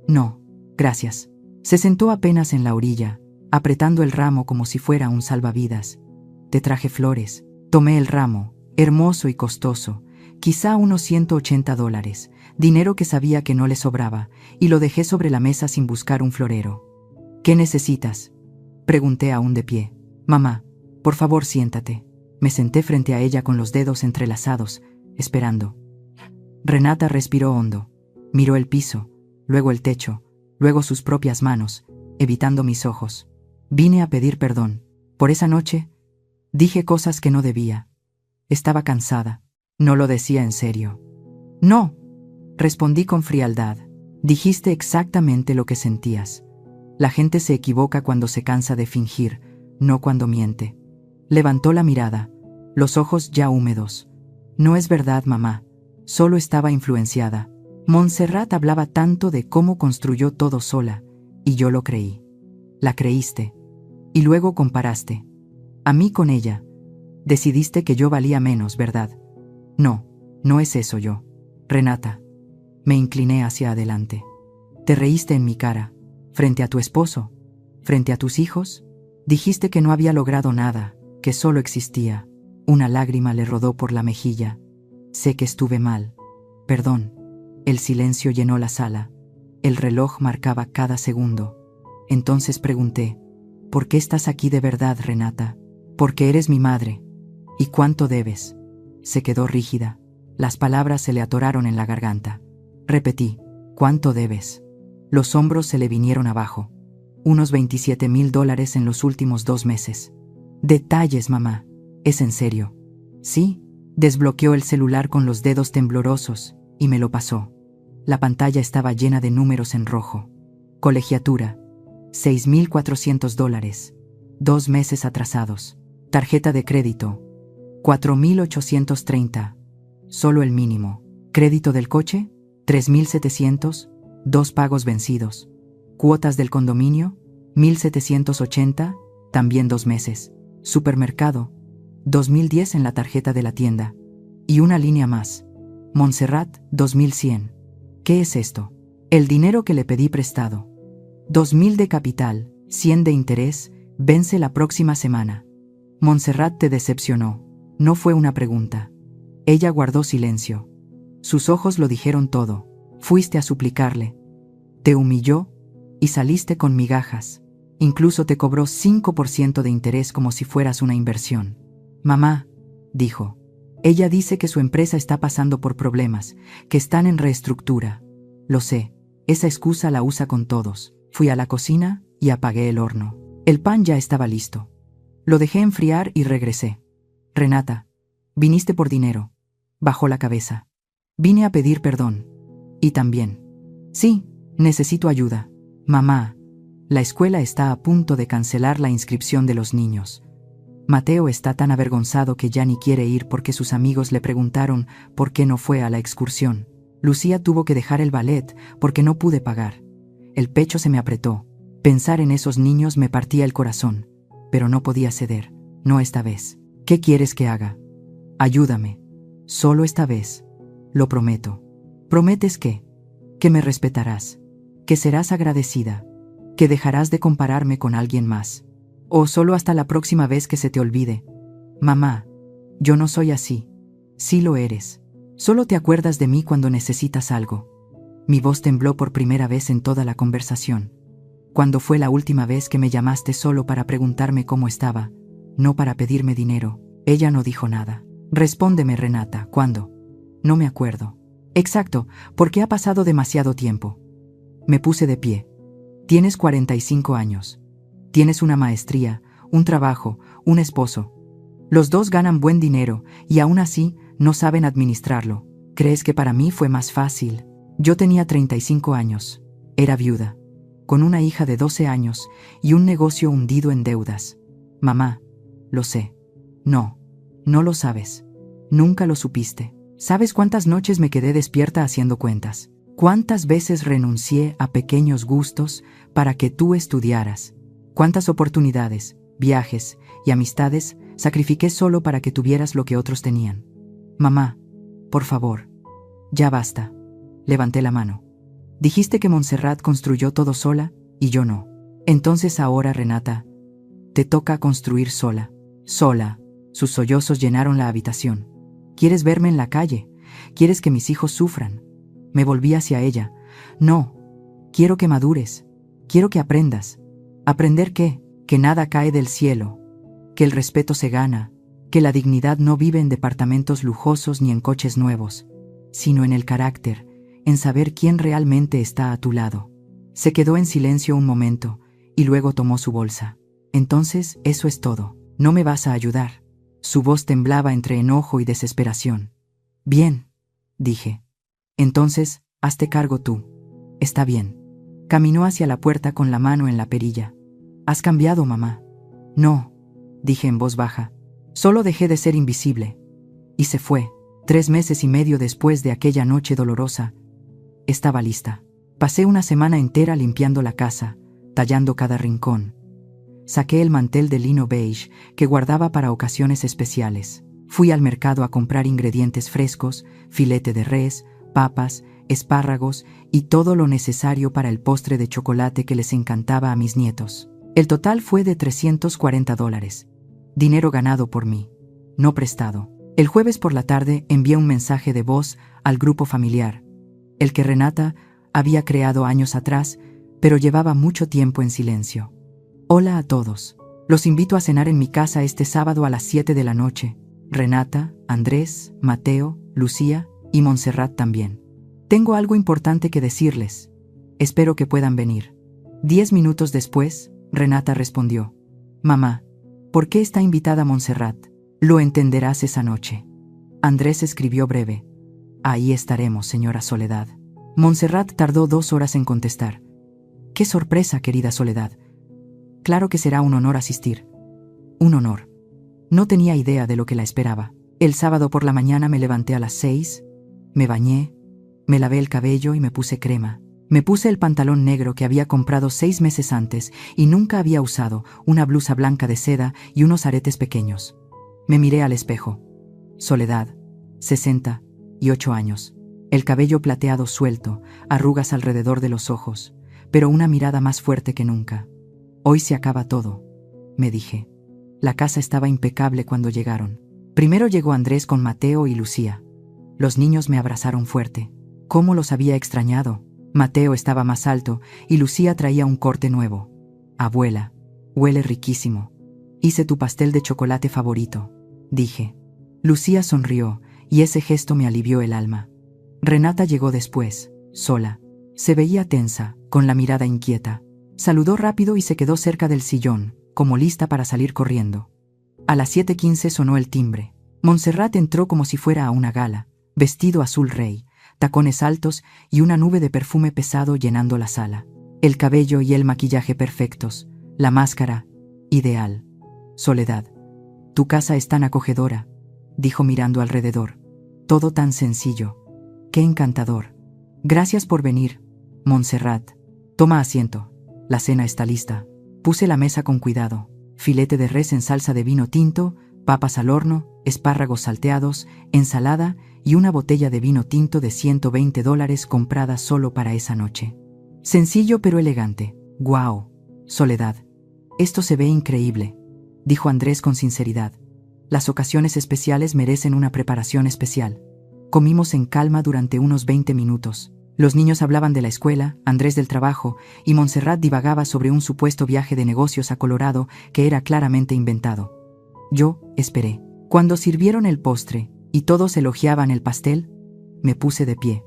«No, gracias». Se sentó apenas en la orilla, apretando el ramo como si fuera un salvavidas. «Te traje flores». Tomé el ramo, hermoso y costoso, quizá unos $180, dinero que sabía que no le sobraba, y lo dejé sobre la mesa sin buscar un florero. «¿Qué necesitas?», pregunté aún de pie. «Mamá, por favor siéntate». Me senté frente a ella con los dedos entrelazados, esperando. Renata respiró hondo, miró el piso, luego el techo, luego sus propias manos, evitando mis ojos. «Vine a pedir perdón. Por esa noche dije cosas que no debía. Estaba cansada». No lo decía en serio. «No», respondí con frialdad. «Dijiste exactamente lo que sentías. La gente se equivoca cuando se cansa de fingir, no cuando miente». Levantó la mirada, los ojos ya húmedos. «No es verdad, mamá. Solo estaba influenciada. Montserrat hablaba tanto de cómo construyó todo sola, y yo lo creí». «La creíste. Y luego comparaste a mí con ella. Decidiste que yo valía menos, ¿verdad?». «No, no es eso yo, Renata». Me incliné hacia adelante. «Te reíste en mi cara, frente a tu esposo, frente a tus hijos. Dijiste que no había logrado nada, que solo existía». Una lágrima le rodó por la mejilla. «Sé que estuve mal. Perdón». El silencio llenó la sala. El reloj marcaba cada segundo. Entonces pregunté: «¿Por qué estás aquí de verdad, Renata?». «Porque eres mi madre». «¿Y cuánto debes?». Se quedó rígida. Las palabras se le atoraron en la garganta. Repetí: «¿Cuánto debes?». Los hombros se le vinieron abajo. «Unos $27,000 en los últimos 2 meses». «Detalles, mamá. ¿Es en serio?». «Sí». Desbloqueó el celular con los dedos temblorosos y me lo pasó. La pantalla estaba llena de números en rojo. Colegiatura, $6,400. 2 meses atrasados. Tarjeta de crédito, 4,830. Solo el mínimo. Crédito del coche, 3,700. 2 pagos vencidos. Cuotas del condominio, 1780, también 2 meses. Supermercado, 2010 en la tarjeta de la tienda. Y una línea más. Montserrat, 2100. ¿Qué es esto? El dinero que le pedí prestado. 2000 de capital, 100 de interés, vence la próxima semana. Montserrat te decepcionó. No fue una pregunta. Ella guardó silencio. Sus ojos lo dijeron todo. Fuiste a suplicarle. Te humilló y saliste con migajas. Incluso te cobró 5% de interés como si fueras una inversión. Mamá, dijo. Ella dice que su empresa está pasando por problemas, que están en reestructura. Lo sé, esa excusa la usa con todos. Fui a la cocina y apagué el horno. El pan ya estaba listo. Lo dejé enfriar y regresé. Renata, viniste por dinero. Bajó la cabeza. Vine a pedir perdón. Y también. Sí, necesito ayuda. Mamá, la escuela está a punto de cancelar la inscripción de los niños. Mateo está tan avergonzado que ya ni quiere ir porque sus amigos le preguntaron por qué no fue a la excursión. Lucía tuvo que dejar el ballet porque no pude pagar. El pecho se me apretó. Pensar en esos niños me partía el corazón, pero no podía ceder. No esta vez. ¿Qué quieres que haga? Ayúdame. Solo esta vez. Lo prometo. ¿Prometes qué? Que me respetarás. Que serás agradecida. Que dejarás de compararme con alguien más. O solo hasta la próxima vez que se te olvide. Mamá, yo no soy así. Sí lo eres. Solo te acuerdas de mí cuando necesitas algo. Mi voz tembló por primera vez en toda la conversación. ¿Cuándo fue la última vez que me llamaste solo para preguntarme cómo estaba? No para pedirme dinero. Ella no dijo nada. Respóndeme, Renata, ¿cuándo? No me acuerdo. Exacto, porque ha pasado demasiado tiempo. Me puse de pie. Tienes 45 años. Tienes una maestría, un trabajo, un esposo. Los dos ganan buen dinero y aún así no saben administrarlo. ¿Crees que para mí fue más fácil? Yo tenía 35 años. Era viuda, con una hija de 12 años y un negocio hundido en deudas. Mamá, lo sé. No, no lo sabes. Nunca lo supiste. ¿Sabes cuántas noches me quedé despierta haciendo cuentas? ¿Cuántas veces renuncié a pequeños gustos para que tú estudiaras? ¿Cuántas oportunidades, viajes y amistades sacrifiqué solo para que tuvieras lo que otros tenían? Mamá, por favor, ya basta. Levanté la mano. Dijiste que Montserrat construyó todo sola y yo no. Entonces ahora, Renata, te toca construir sola. Sola. Sus sollozos llenaron la habitación. ¿Quieres verme en la calle? ¿Quieres que mis hijos sufran? Me volví hacia ella. No. Quiero que madures. Quiero que aprendas. ¿Aprender qué? Que nada cae del cielo. Que el respeto se gana. Que la dignidad no vive en departamentos lujosos ni en coches nuevos, sino en el carácter, en saber quién realmente está a tu lado. Se quedó en silencio un momento y luego tomó su bolsa. Entonces, eso es todo. ¿No me vas a ayudar? Su voz temblaba entre enojo y desesperación. Bien, dije. Entonces, hazte cargo tú. Está bien. Caminó hacia la puerta con la mano en la perilla. ¿Has cambiado, mamá? No, dije en voz baja. Solo dejé de ser invisible. Y se fue. 3 meses y medio después de aquella noche dolorosa, estaba lista. Pasé una semana entera limpiando la casa, tallando cada rincón. Saqué el mantel de lino beige que guardaba para ocasiones especiales. Fui al mercado a comprar ingredientes frescos, filete de res, papas, espárragos y todo lo necesario para el postre de chocolate que les encantaba a mis nietos. El total fue de $340. Dinero ganado por mí, no prestado. El jueves por la tarde envié un mensaje de voz al grupo familiar, el que Renata había creado años atrás, pero llevaba mucho tiempo en silencio. Hola a todos. Los invito a cenar en mi casa este sábado a las 7 de la noche. Renata, Andrés, Mateo, Lucía y Montserrat también. Tengo algo importante que decirles. Espero que puedan venir. 10 minutos después, Renata respondió. Mamá, ¿por qué está invitada Montserrat? Lo entenderás esa noche. Andrés escribió breve. Ahí estaremos, señora Soledad. Montserrat tardó 2 horas en contestar. ¡Qué sorpresa, querida Soledad! Claro que será un honor asistir. Un honor. No tenía idea de lo que la esperaba. El sábado por la mañana me levanté a las 6, me bañé, me lavé el cabello y me puse crema. Me puse el pantalón negro que había comprado 6 meses antes y nunca había usado, una blusa blanca de seda y unos aretes pequeños. Me miré al espejo. Soledad, 68 años. El cabello plateado suelto, arrugas alrededor de los ojos, pero una mirada más fuerte que nunca. Hoy se acaba todo, me dije. La casa estaba impecable cuando llegaron. Primero llegó Andrés con Mateo y Lucía. Los niños me abrazaron fuerte. ¿Cómo los había extrañado? Mateo estaba más alto y Lucía traía un corte nuevo. Abuela, huele riquísimo. Hice tu pastel de chocolate favorito, dije. Lucía sonrió y ese gesto me alivió el alma. Renata llegó después, sola. Se veía tensa, con la mirada inquieta. Saludó rápido y se quedó cerca del sillón, como lista para salir corriendo. A las 7:15 sonó el timbre. Montserrat entró como si fuera a una gala, vestido azul rey, tacones altos y una nube de perfume pesado llenando la sala. El cabello y el maquillaje perfectos, la máscara, ideal. Soledad, tu casa es tan acogedora, dijo mirando alrededor. Todo tan sencillo. Qué encantador. Gracias por venir, Montserrat. Toma asiento. La cena está lista. Puse la mesa con cuidado. Filete de res en salsa de vino tinto, papas al horno, espárragos salteados, ensalada y una botella de vino tinto de $120 comprada solo para esa noche. Sencillo pero elegante. ¡Guau! Soledad. Esto se ve increíble, dijo Andrés con sinceridad. Las ocasiones especiales merecen una preparación especial. Comimos en calma durante unos 20 minutos. Los niños hablaban de la escuela, Andrés del trabajo, y Montserrat divagaba sobre un supuesto viaje de negocios a Colorado que era claramente inventado. Yo esperé. Cuando sirvieron el postre y todos elogiaban el pastel, me puse de pie.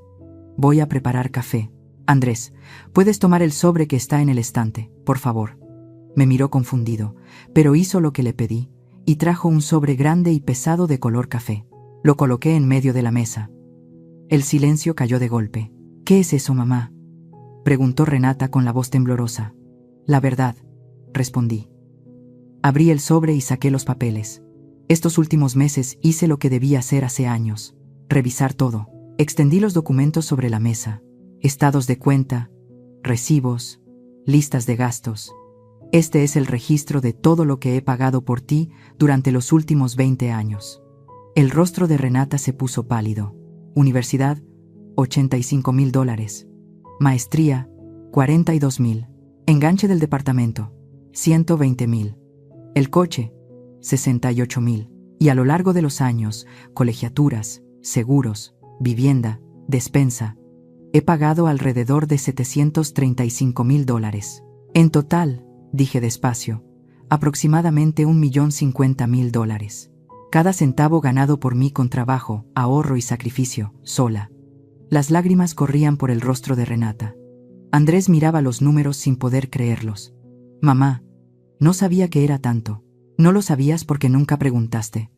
Voy a preparar café. Andrés, ¿puedes tomar el sobre que está en el estante, por favor? Me miró confundido, pero hizo lo que le pedí y trajo un sobre grande y pesado de color café. Lo coloqué en medio de la mesa. El silencio cayó de golpe. ¿Qué es eso, mamá?, preguntó Renata con la voz temblorosa. La verdad, respondí. Abrí el sobre y saqué los papeles. Estos últimos meses hice lo que debía hacer hace años. Revisar todo. Extendí los documentos sobre la mesa. Estados de cuenta, recibos, listas de gastos. Este es el registro de todo lo que he pagado por ti durante los últimos 20 años. El rostro de Renata se puso pálido. Universidad, $85,000. Maestría, $42,000. Enganche del departamento, $120,000. El coche, $68,000. Y a lo largo de los años, colegiaturas, seguros, vivienda, despensa. He pagado alrededor de $735,000. En total, dije despacio, aproximadamente $1,050,000. Cada centavo ganado por mí con trabajo, ahorro y sacrificio, sola. Las lágrimas corrían por el rostro de Renata. Andrés miraba los números sin poder creerlos. Mamá, no sabía que era tanto. No lo sabías porque nunca preguntaste.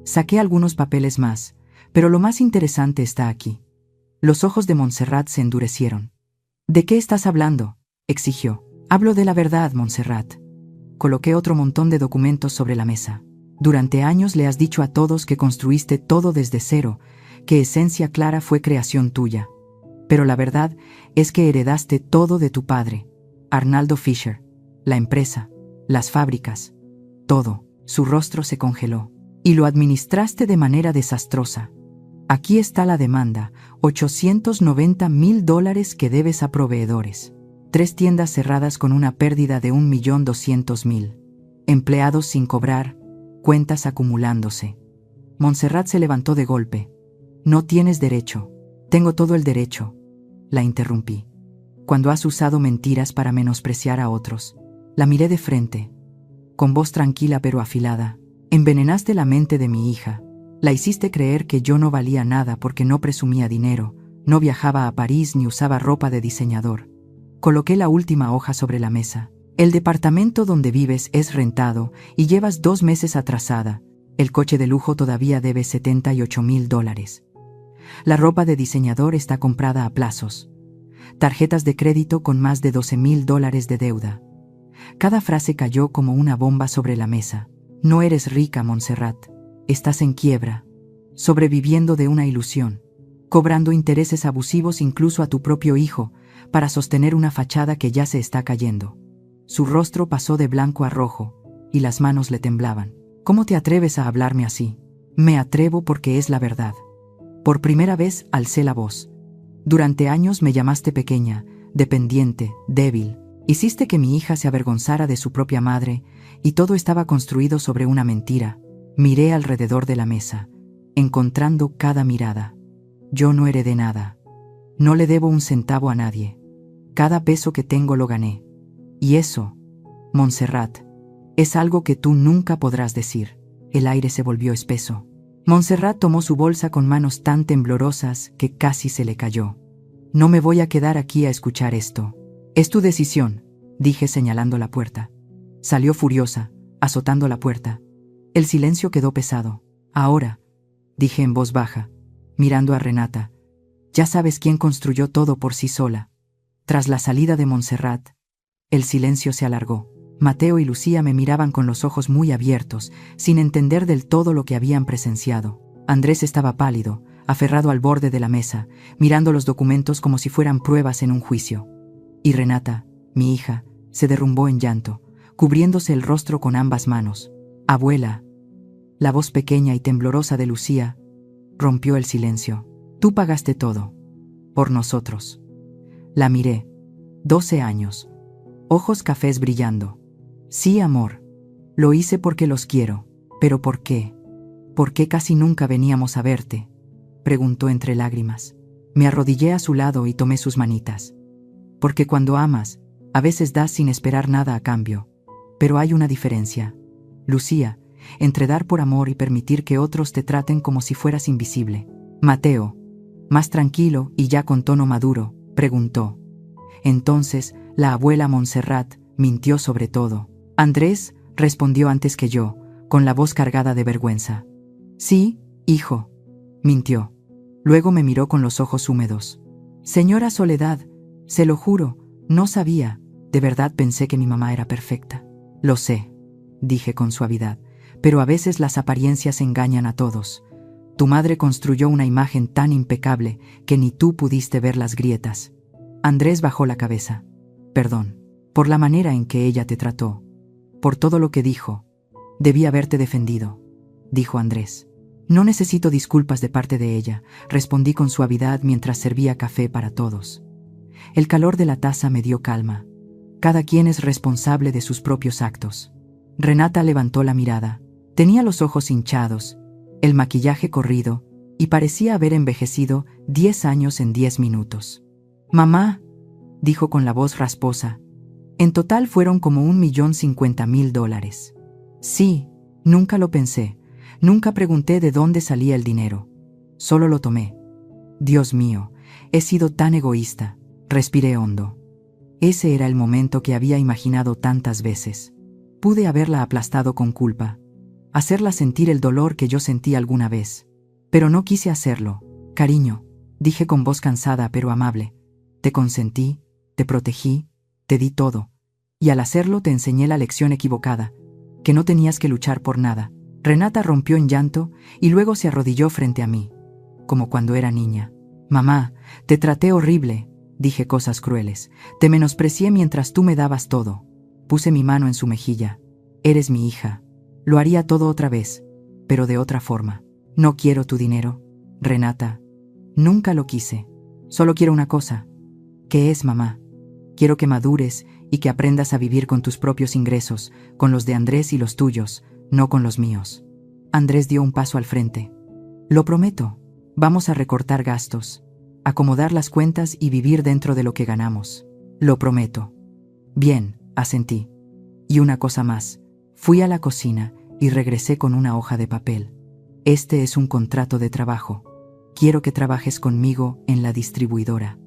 Saqué algunos papeles más, pero lo más interesante está aquí. Los ojos de Montserrat se endurecieron. ¿De qué estás hablando?, exigió. Hablo de la verdad, Montserrat. Coloqué otro montón de documentos sobre la mesa. Durante años le has dicho a todos que construiste todo desde cero, que Esencia Clara fue creación tuya. Pero la verdad es que heredaste todo de tu padre, Arnaldo Fisher, la empresa, las fábricas, todo. Su rostro se congeló. Y lo administraste de manera desastrosa. Aquí está la demanda, $890,000 que debes a proveedores. 3 tiendas cerradas con una pérdida de $1,200,000. Empleados sin cobrar, cuentas acumulándose. Montserrat se levantó de golpe. No tienes derecho. Tengo todo el derecho, la interrumpí. Cuando has usado mentiras para menospreciar a otros. La miré de frente. Con voz tranquila pero afilada. Envenenaste la mente de mi hija. La hiciste creer que yo no valía nada porque no presumía dinero, no viajaba a París ni usaba ropa de diseñador. Coloqué la última hoja sobre la mesa. El departamento donde vives es rentado y llevas 2 meses atrasada. El coche de lujo todavía debe $78,000. La ropa de diseñador está comprada a plazos. Tarjetas de crédito con más de $12,000 de deuda. Cada frase cayó como una bomba sobre la mesa. No eres rica, Montserrat. Estás en quiebra, sobreviviendo de una ilusión, cobrando intereses abusivos incluso a tu propio hijo, para sostener una fachada que ya se está cayendo. Su rostro pasó de blanco a rojo, y las manos le temblaban. ¿Cómo te atreves a hablarme así? Me atrevo porque es la verdad. Por primera vez alcé la voz. Durante años me llamaste pequeña, dependiente, débil. Hiciste que mi hija se avergonzara de su propia madre, y todo estaba construido sobre una mentira. Miré alrededor de la mesa, encontrando cada mirada. Yo no heredé nada. No le debo un centavo a nadie. Cada peso que tengo lo gané. Y eso, Montserrat, es algo que tú nunca podrás decir. El aire se volvió espeso. Montserrat tomó su bolsa con manos tan temblorosas que casi se le cayó. No me voy a quedar aquí a escuchar esto. Es tu decisión, dije señalando la puerta. Salió furiosa, azotando la puerta. El silencio quedó pesado. Ahora, dije en voz baja, mirando a Renata, ya sabes quién construyó todo por sí sola. Tras la salida de Montserrat, el silencio se alargó. Mateo y Lucía me miraban con los ojos muy abiertos, sin entender del todo lo que habían presenciado. Andrés estaba pálido, aferrado al borde de la mesa, mirando los documentos como si fueran pruebas en un juicio. Y Renata, mi hija, se derrumbó en llanto, cubriéndose el rostro con ambas manos. Abuela. La voz pequeña y temblorosa de Lucía rompió el silencio. Tú pagaste todo. Por nosotros. La miré. 12 años. Ojos cafés brillando. Sí, amor. Lo hice porque los quiero. ¿Pero por qué? ¿Por qué casi nunca veníamos a verte?, preguntó entre lágrimas. Me arrodillé a su lado y tomé sus manitas. Porque cuando amas, a veces das sin esperar nada a cambio. Pero hay una diferencia, Lucía, entre dar por amor y permitir que otros te traten como si fueras invisible. Mateo, más tranquilo y ya con tono maduro, preguntó. Entonces, la abuela Montserrat mintió sobre todo. Andrés respondió antes que yo, con la voz cargada de vergüenza. Sí, hijo, mintió. Luego me miró con los ojos húmedos. Señora Soledad, se lo juro, no sabía, de verdad pensé que mi mamá era perfecta. Lo sé, dije con suavidad, pero a veces las apariencias engañan a todos. Tu madre construyó una imagen tan impecable que ni tú pudiste ver las grietas. Andrés bajó la cabeza. Perdón, por la manera en que ella te trató, por todo lo que dijo. Debí haberte defendido, dijo Andrés. No necesito disculpas de parte de ella, respondí con suavidad mientras servía café para todos. El calor de la taza me dio calma. Cada quien es responsable de sus propios actos. Renata levantó la mirada. Tenía los ojos hinchados, el maquillaje corrido, y parecía haber envejecido 10 años en 10 minutos. Mamá, dijo con la voz rasposa, en total fueron como $1.050.000. Sí, nunca lo pensé, nunca pregunté de dónde salía el dinero. Solo lo tomé. Dios mío, he sido tan egoísta. Respiré hondo. Ese era el momento que había imaginado tantas veces. Pude haberla aplastado con culpa, hacerla sentir el dolor que yo sentí alguna vez. Pero no quise hacerlo. Cariño, dije con voz cansada pero amable. Te consentí, te protegí, te di todo. Y al hacerlo te enseñé la lección equivocada, que no tenías que luchar por nada. Renata rompió en llanto y luego se arrodilló frente a mí, como cuando era niña. Mamá, te traté horrible, dije cosas crueles. Te menosprecié mientras tú me dabas todo. Puse mi mano en su mejilla. Eres mi hija. Lo haría todo otra vez, pero de otra forma. No quiero tu dinero, Renata. Nunca lo quise. Solo quiero una cosa. ¿Qué es, mamá? Quiero que madures y que aprendas a vivir con tus propios ingresos, con los de Andrés y los tuyos, no con los míos. Andrés dio un paso al frente. Lo prometo. Vamos a recortar gastos, acomodar las cuentas y vivir dentro de lo que ganamos. Lo prometo. Bien, asentí. Y una cosa más. Fui a la cocina y regresé con una hoja de papel. Este es un contrato de trabajo. Quiero que trabajes conmigo en la distribuidora.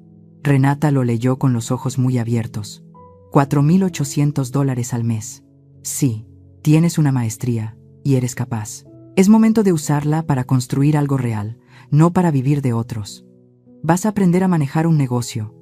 Renata lo leyó con los ojos muy abiertos. $4.800 al mes. Sí, tienes una maestría y eres capaz. Es momento de usarla para construir algo real, no para vivir de otros. Vas a aprender a manejar un negocio,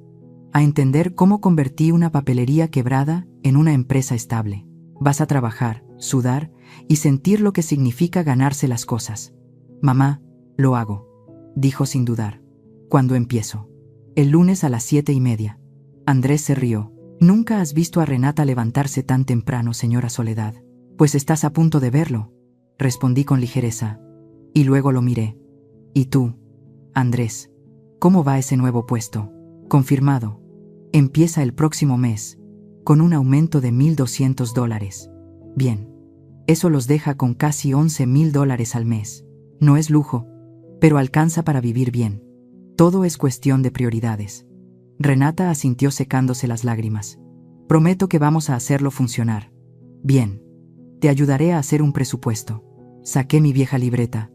a entender cómo convertí una papelería quebrada en una empresa estable. Vas a trabajar, sudar y sentir lo que significa ganarse las cosas. Mamá, lo hago, dijo sin dudar. ¿Cuándo empiezo? El lunes a las 7:30. Andrés se rió. Nunca has visto a Renata levantarse tan temprano, señora Soledad. Pues estás a punto de verlo, respondí con ligereza. Y luego lo miré. ¿Y tú, Andrés? ¿Cómo va ese nuevo puesto? Confirmado. Empieza el próximo mes, con un aumento de $1,200. Bien. Eso los deja con casi $11,000 al mes. No es lujo, pero alcanza para vivir bien. Todo es cuestión de prioridades. Renata asintió secándose las lágrimas. Prometo que vamos a hacerlo funcionar. Bien. Te ayudaré a hacer un presupuesto. Saqué mi vieja libreta.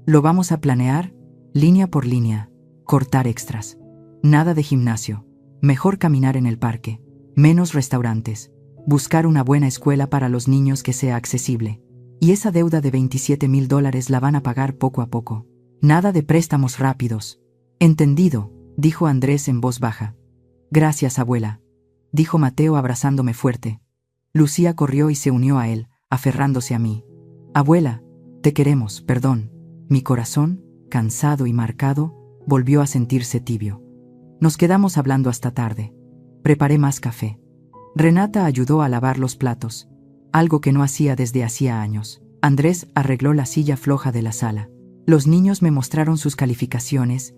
Lo vamos a planear, línea por línea. Cortar extras. Nada de gimnasio. Mejor caminar en el parque. Menos restaurantes. Buscar una buena escuela para los niños que sea accesible. Y esa deuda de $27,000 la van a pagar poco a poco. Nada de préstamos rápidos. Entendido, dijo Andrés en voz baja. Gracias, abuela, dijo Mateo abrazándome fuerte. Lucía corrió y se unió a él, aferrándose a mí. Abuela, te queremos, perdón. Mi corazón, cansado y marcado, volvió a sentirse tibio. Nos quedamos hablando hasta tarde. Preparé más café. Renata ayudó a lavar los platos, algo que no hacía desde hacía años. Andrés arregló la silla floja de la sala. Los niños me mostraron sus calificaciones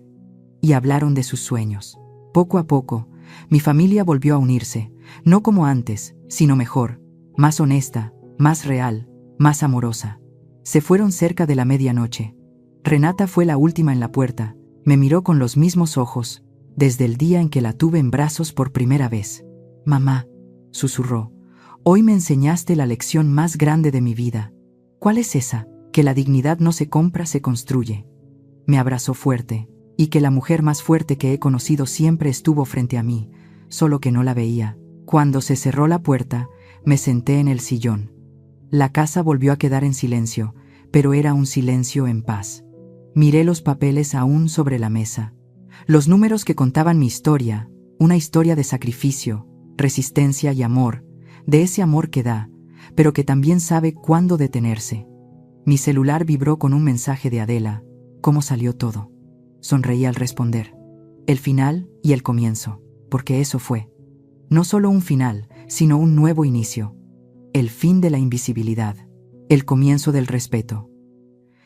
y hablaron de sus sueños. Poco a poco, mi familia volvió a unirse, no como antes, sino mejor, más honesta, más real, más amorosa. Se fueron cerca de la medianoche. Renata fue la última en la puerta, me miró con los mismos ojos, desde el día en que la tuve en brazos por primera vez. Mamá, susurró, hoy me enseñaste la lección más grande de mi vida. ¿Cuál es esa? Que la dignidad no se compra, se construye. Me abrazó fuerte, y que la mujer más fuerte que he conocido siempre estuvo frente a mí, solo que no la veía. Cuando se cerró la puerta, me senté en el sillón. La casa volvió a quedar en silencio, pero era un silencio en paz. Miré los papeles aún sobre la mesa. Los números que contaban mi historia, una historia de sacrificio, resistencia y amor, de ese amor que da, pero que también sabe cuándo detenerse. Mi celular vibró con un mensaje de Adela. ¿Cómo salió todo? Sonreí al responder. El final y el comienzo, porque eso fue. No solo un final, sino un nuevo inicio. El fin de la invisibilidad, el comienzo del respeto.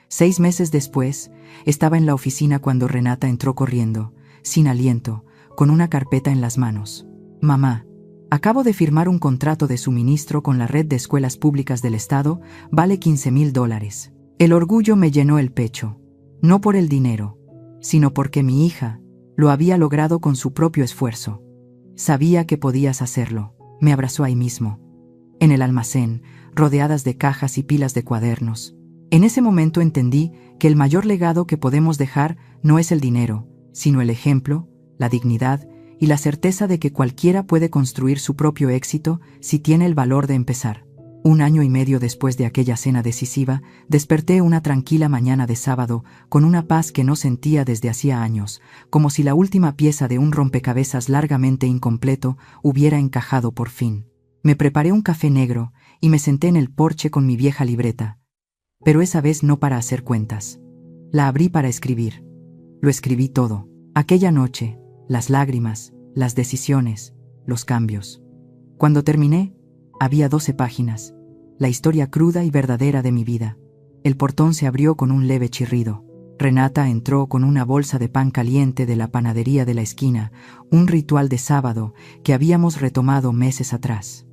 6 meses después, estaba en la oficina cuando Renata entró corriendo, sin aliento, con una carpeta en las manos. Mamá, acabo de firmar un contrato de suministro con la red de escuelas públicas del estado, vale $15,000. El orgullo me llenó el pecho, no por el dinero, sino porque mi hija lo había logrado con su propio esfuerzo. Sabía que podías hacerlo. Me abrazó ahí mismo, en el almacén, rodeadas de cajas y pilas de cuadernos. En ese momento entendí que el mayor legado que podemos dejar no es el dinero, sino el ejemplo, la dignidad y la certeza de que cualquiera puede construir su propio éxito si tiene el valor de empezar. 1 año y medio después de aquella cena decisiva, desperté una tranquila mañana de sábado con una paz que no sentía desde hacía años, como si la última pieza de un rompecabezas largamente incompleto hubiera encajado por fin. Me preparé un café negro y me senté en el porche con mi vieja libreta. Pero esa vez no para hacer cuentas. La abrí para escribir. Lo escribí todo. Aquella noche, las lágrimas, las decisiones, los cambios. Cuando terminé, había 12 páginas, la historia cruda y verdadera de mi vida. El portón se abrió con un leve chirrido. Renata entró con una bolsa de pan caliente de la panadería de la esquina, un ritual de sábado que habíamos retomado meses atrás.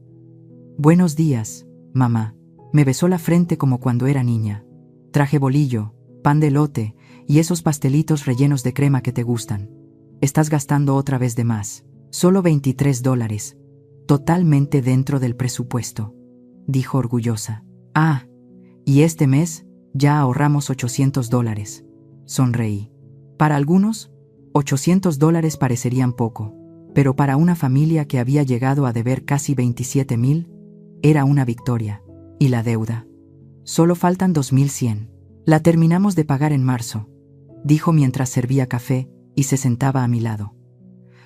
Buenos días, mamá. Me besó la frente como cuando era niña. Traje bolillo, pan de elote y esos pastelitos rellenos de crema que te gustan. Estás gastando otra vez de más. Solo $23. Totalmente dentro del presupuesto, dijo orgullosa. Ah, y este mes ya ahorramos $800. Sonreí. Para algunos, $800 parecerían poco, pero para una familia que había llegado a deber casi 27,000, era una victoria. ¿Y la deuda? Solo faltan 2,100. La terminamos de pagar en marzo, dijo mientras servía café y se sentaba a mi lado.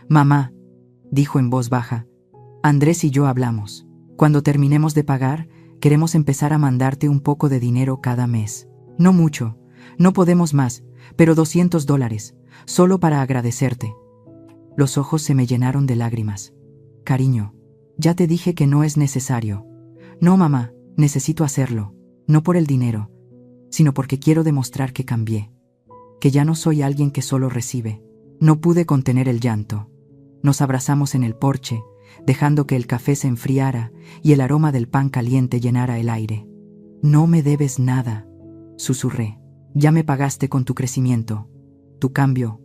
Mamá, dijo en voz baja, Andrés y yo hablamos. Cuando terminemos de pagar, queremos empezar a mandarte un poco de dinero cada mes. No mucho, no podemos más, pero $200, solo para agradecerte. Los ojos se me llenaron de lágrimas. Cariño, ya te dije que no es necesario. No, mamá, necesito hacerlo, no por el dinero, sino porque quiero demostrar que cambié, que ya no soy alguien que solo recibe. No pude contener el llanto. Nos abrazamos en el porche, dejando que el café se enfriara y el aroma del pan caliente llenara el aire. No me debes nada, susurré. Ya me pagaste con tu crecimiento, tu cambio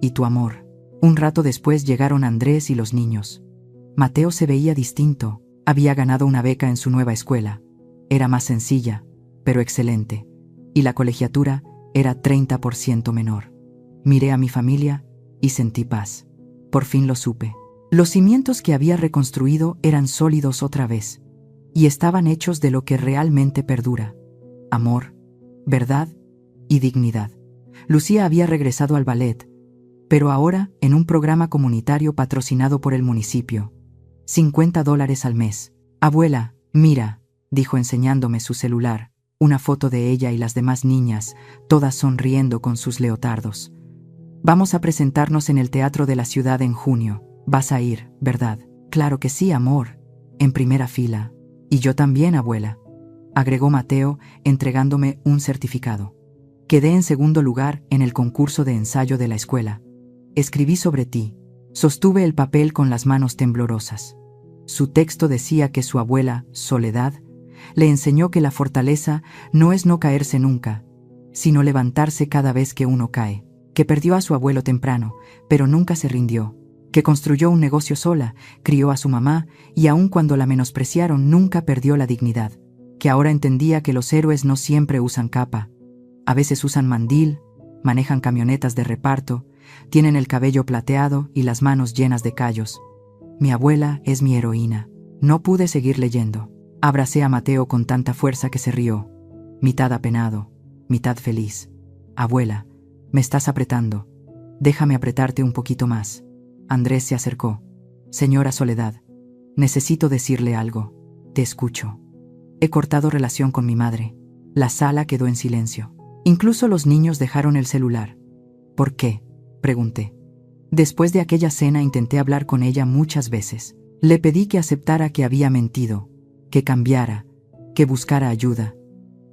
y tu amor. Un rato después llegaron Andrés y los niños. Mateo se veía distinto. Había ganado una beca en su nueva escuela. Era más sencilla, pero excelente. Y la colegiatura era 30% menor. Miré a mi familia y sentí paz. Por fin lo supe. Los cimientos que había reconstruido eran sólidos otra vez, y estaban hechos de lo que realmente perdura: amor, verdad y dignidad. Lucía había regresado al ballet, pero ahora en un programa comunitario patrocinado por el municipio. $50 al mes. Abuela, mira, dijo enseñándome su celular, una foto de ella y las demás niñas, todas sonriendo con sus leotardos. Vamos a presentarnos en el teatro de la ciudad en junio. Vas a ir, ¿verdad? Claro que sí, amor. En primera fila. Y yo también, abuela, agregó Mateo, entregándome un certificado. Quedé en segundo lugar en el concurso de ensayo de la escuela. Escribí sobre ti. Sostuve el papel con las manos temblorosas. Su texto decía que su abuela, Soledad, le enseñó que la fortaleza no es no caerse nunca, sino levantarse cada vez que uno cae. Que perdió a su abuelo temprano, pero nunca se rindió. Que construyó un negocio sola, crió a su mamá y aun cuando la menospreciaron nunca perdió la dignidad. Que ahora entendía que los héroes no siempre usan capa. A veces usan mandil, manejan camionetas de reparto, tienen el cabello plateado y las manos llenas de callos. Mi abuela es mi heroína. No pude seguir leyendo. Abracé a Mateo con tanta fuerza que se rió, mitad apenado, mitad feliz. Abuela, me estás apretando. Déjame apretarte un poquito más. Andrés se acercó. Señora Soledad, necesito decirle algo. Te escucho. He cortado relación con mi madre. La sala quedó en silencio. Incluso los niños dejaron el celular. ¿Por qué?, pregunté. Después de aquella cena intenté hablar con ella muchas veces. Le pedí que aceptara que había mentido, que cambiara, que buscara ayuda.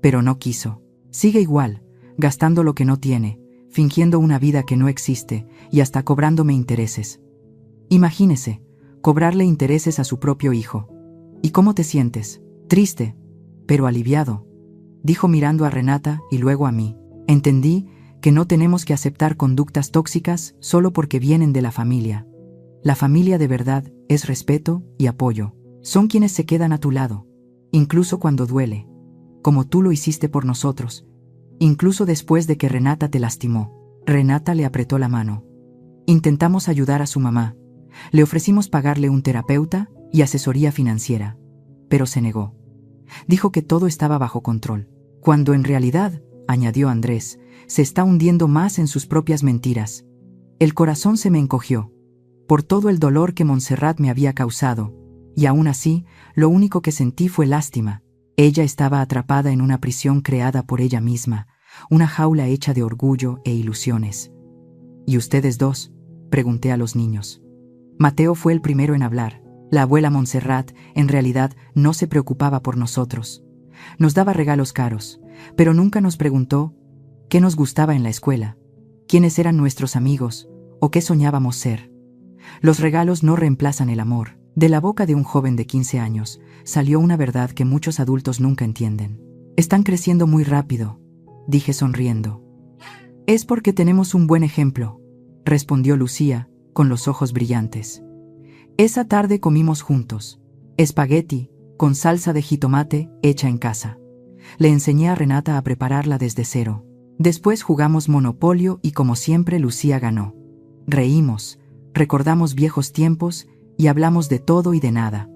Pero no quiso. Sigue igual, gastando lo que no tiene, fingiendo una vida que no existe y hasta cobrándome intereses. Imagínese, cobrarle intereses a su propio hijo. ¿Y cómo te sientes? Triste, pero aliviado, dijo mirando a Renata y luego a mí. Entendí que no tenemos que aceptar conductas tóxicas solo porque vienen de la familia. La familia de verdad es respeto y apoyo. Son quienes se quedan a tu lado, incluso cuando duele, como tú lo hiciste por nosotros, incluso después de que Renata te lastimó. Renata le apretó la mano. Intentamos ayudar a su mamá. Le ofrecimos pagarle un terapeuta y asesoría financiera, pero se negó. Dijo que todo estaba bajo control, cuando en realidad, añadió Andrés, se está hundiendo más en sus propias mentiras. El corazón se me encogió, por todo el dolor que Montserrat me había causado, y aún así, lo único que sentí fue lástima. Ella estaba atrapada en una prisión creada por ella misma, una jaula hecha de orgullo e ilusiones. ¿Y ustedes dos?, pregunté a los niños. Mateo fue el primero en hablar. La abuela Montserrat, en realidad, no se preocupaba por nosotros. Nos daba regalos caros, pero nunca nos preguntó qué nos gustaba en la escuela, quiénes eran nuestros amigos o qué soñábamos ser. Los regalos no reemplazan el amor. De la boca de un joven de 15 años salió una verdad que muchos adultos nunca entienden. Están creciendo muy rápido, dije sonriendo. Es porque tenemos un buen ejemplo, respondió Lucía, con los ojos brillantes. Esa tarde comimos juntos, espagueti, con salsa de jitomate hecha en casa. Le enseñé a Renata a prepararla desde cero. Después jugamos Monopolio y como siempre Lucía ganó. Reímos, recordamos viejos tiempos y hablamos de todo y de nada.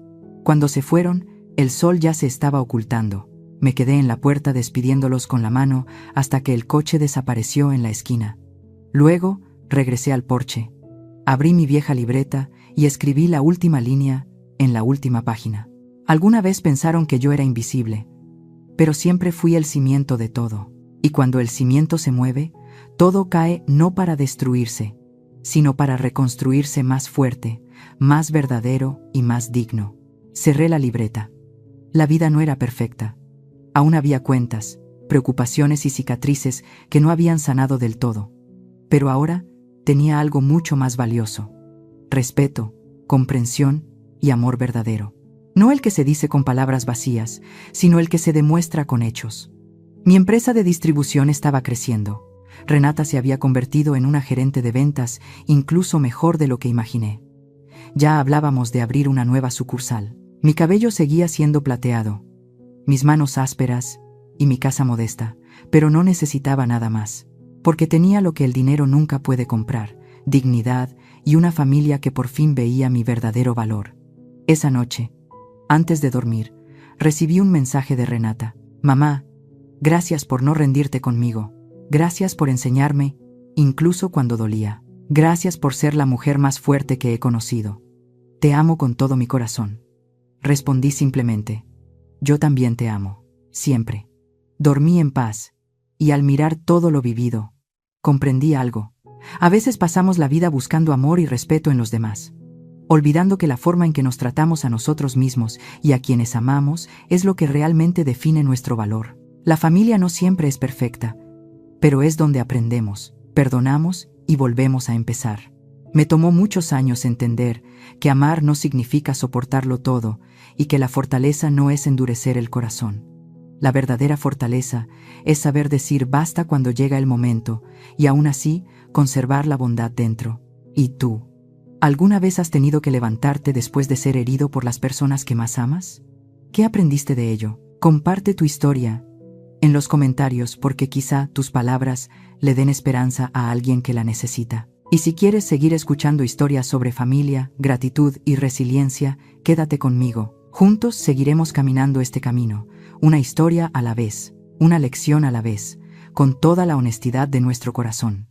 Cuando se fueron, el sol ya se estaba ocultando. Me quedé en la puerta despidiéndolos con la mano hasta que el coche desapareció en la esquina. Luego, regresé al porche. Abrí mi vieja libreta y escribí la última línea en la última página. Alguna vez pensaron que yo era invisible, pero siempre fui el cimiento de todo. Y cuando el cimiento se mueve, todo cae no para destruirse, sino para reconstruirse más fuerte, más verdadero y más digno. Cerré la libreta. La vida no era perfecta. Aún había cuentas, preocupaciones y cicatrices que no habían sanado del todo. Pero ahora tenía algo mucho más valioso: respeto, comprensión y amor verdadero. No el que se dice con palabras vacías, sino el que se demuestra con hechos. Mi empresa de distribución estaba creciendo. Renata se había convertido en una gerente de ventas, incluso mejor de lo que imaginé. Ya hablábamos de abrir una nueva sucursal. Mi cabello seguía siendo plateado, mis manos ásperas y mi casa modesta, pero no necesitaba nada más, porque tenía lo que el dinero nunca puede comprar: dignidad y una familia que por fin veía mi verdadero valor. Esa noche, antes de dormir, recibí un mensaje de Renata. Mamá, gracias por no rendirte conmigo. Gracias por enseñarme, incluso cuando dolía. Gracias por ser la mujer más fuerte que he conocido. Te amo con todo mi corazón. Respondí simplemente: yo también te amo, siempre. Dormí en paz, y al mirar todo lo vivido, comprendí algo. A veces pasamos la vida buscando amor y respeto en los demás, olvidando que la forma en que nos tratamos a nosotros mismos y a quienes amamos es lo que realmente define nuestro valor. La familia no siempre es perfecta, pero es donde aprendemos, perdonamos y volvemos a empezar. Me tomó muchos años entender que amar no significa soportarlo todo y que la fortaleza no es endurecer el corazón. La verdadera fortaleza es saber decir basta cuando llega el momento y aún así conservar la bondad dentro. ¿Y tú? ¿Alguna vez has tenido que levantarte después de ser herido por las personas que más amas? ¿Qué aprendiste de ello? Comparte tu historia en los comentarios, porque quizá tus palabras le den esperanza a alguien que la necesita. Y si quieres seguir escuchando historias sobre familia, gratitud y resiliencia, quédate conmigo. Juntos seguiremos caminando este camino, una historia a la vez, una lección a la vez, con toda la honestidad de nuestro corazón.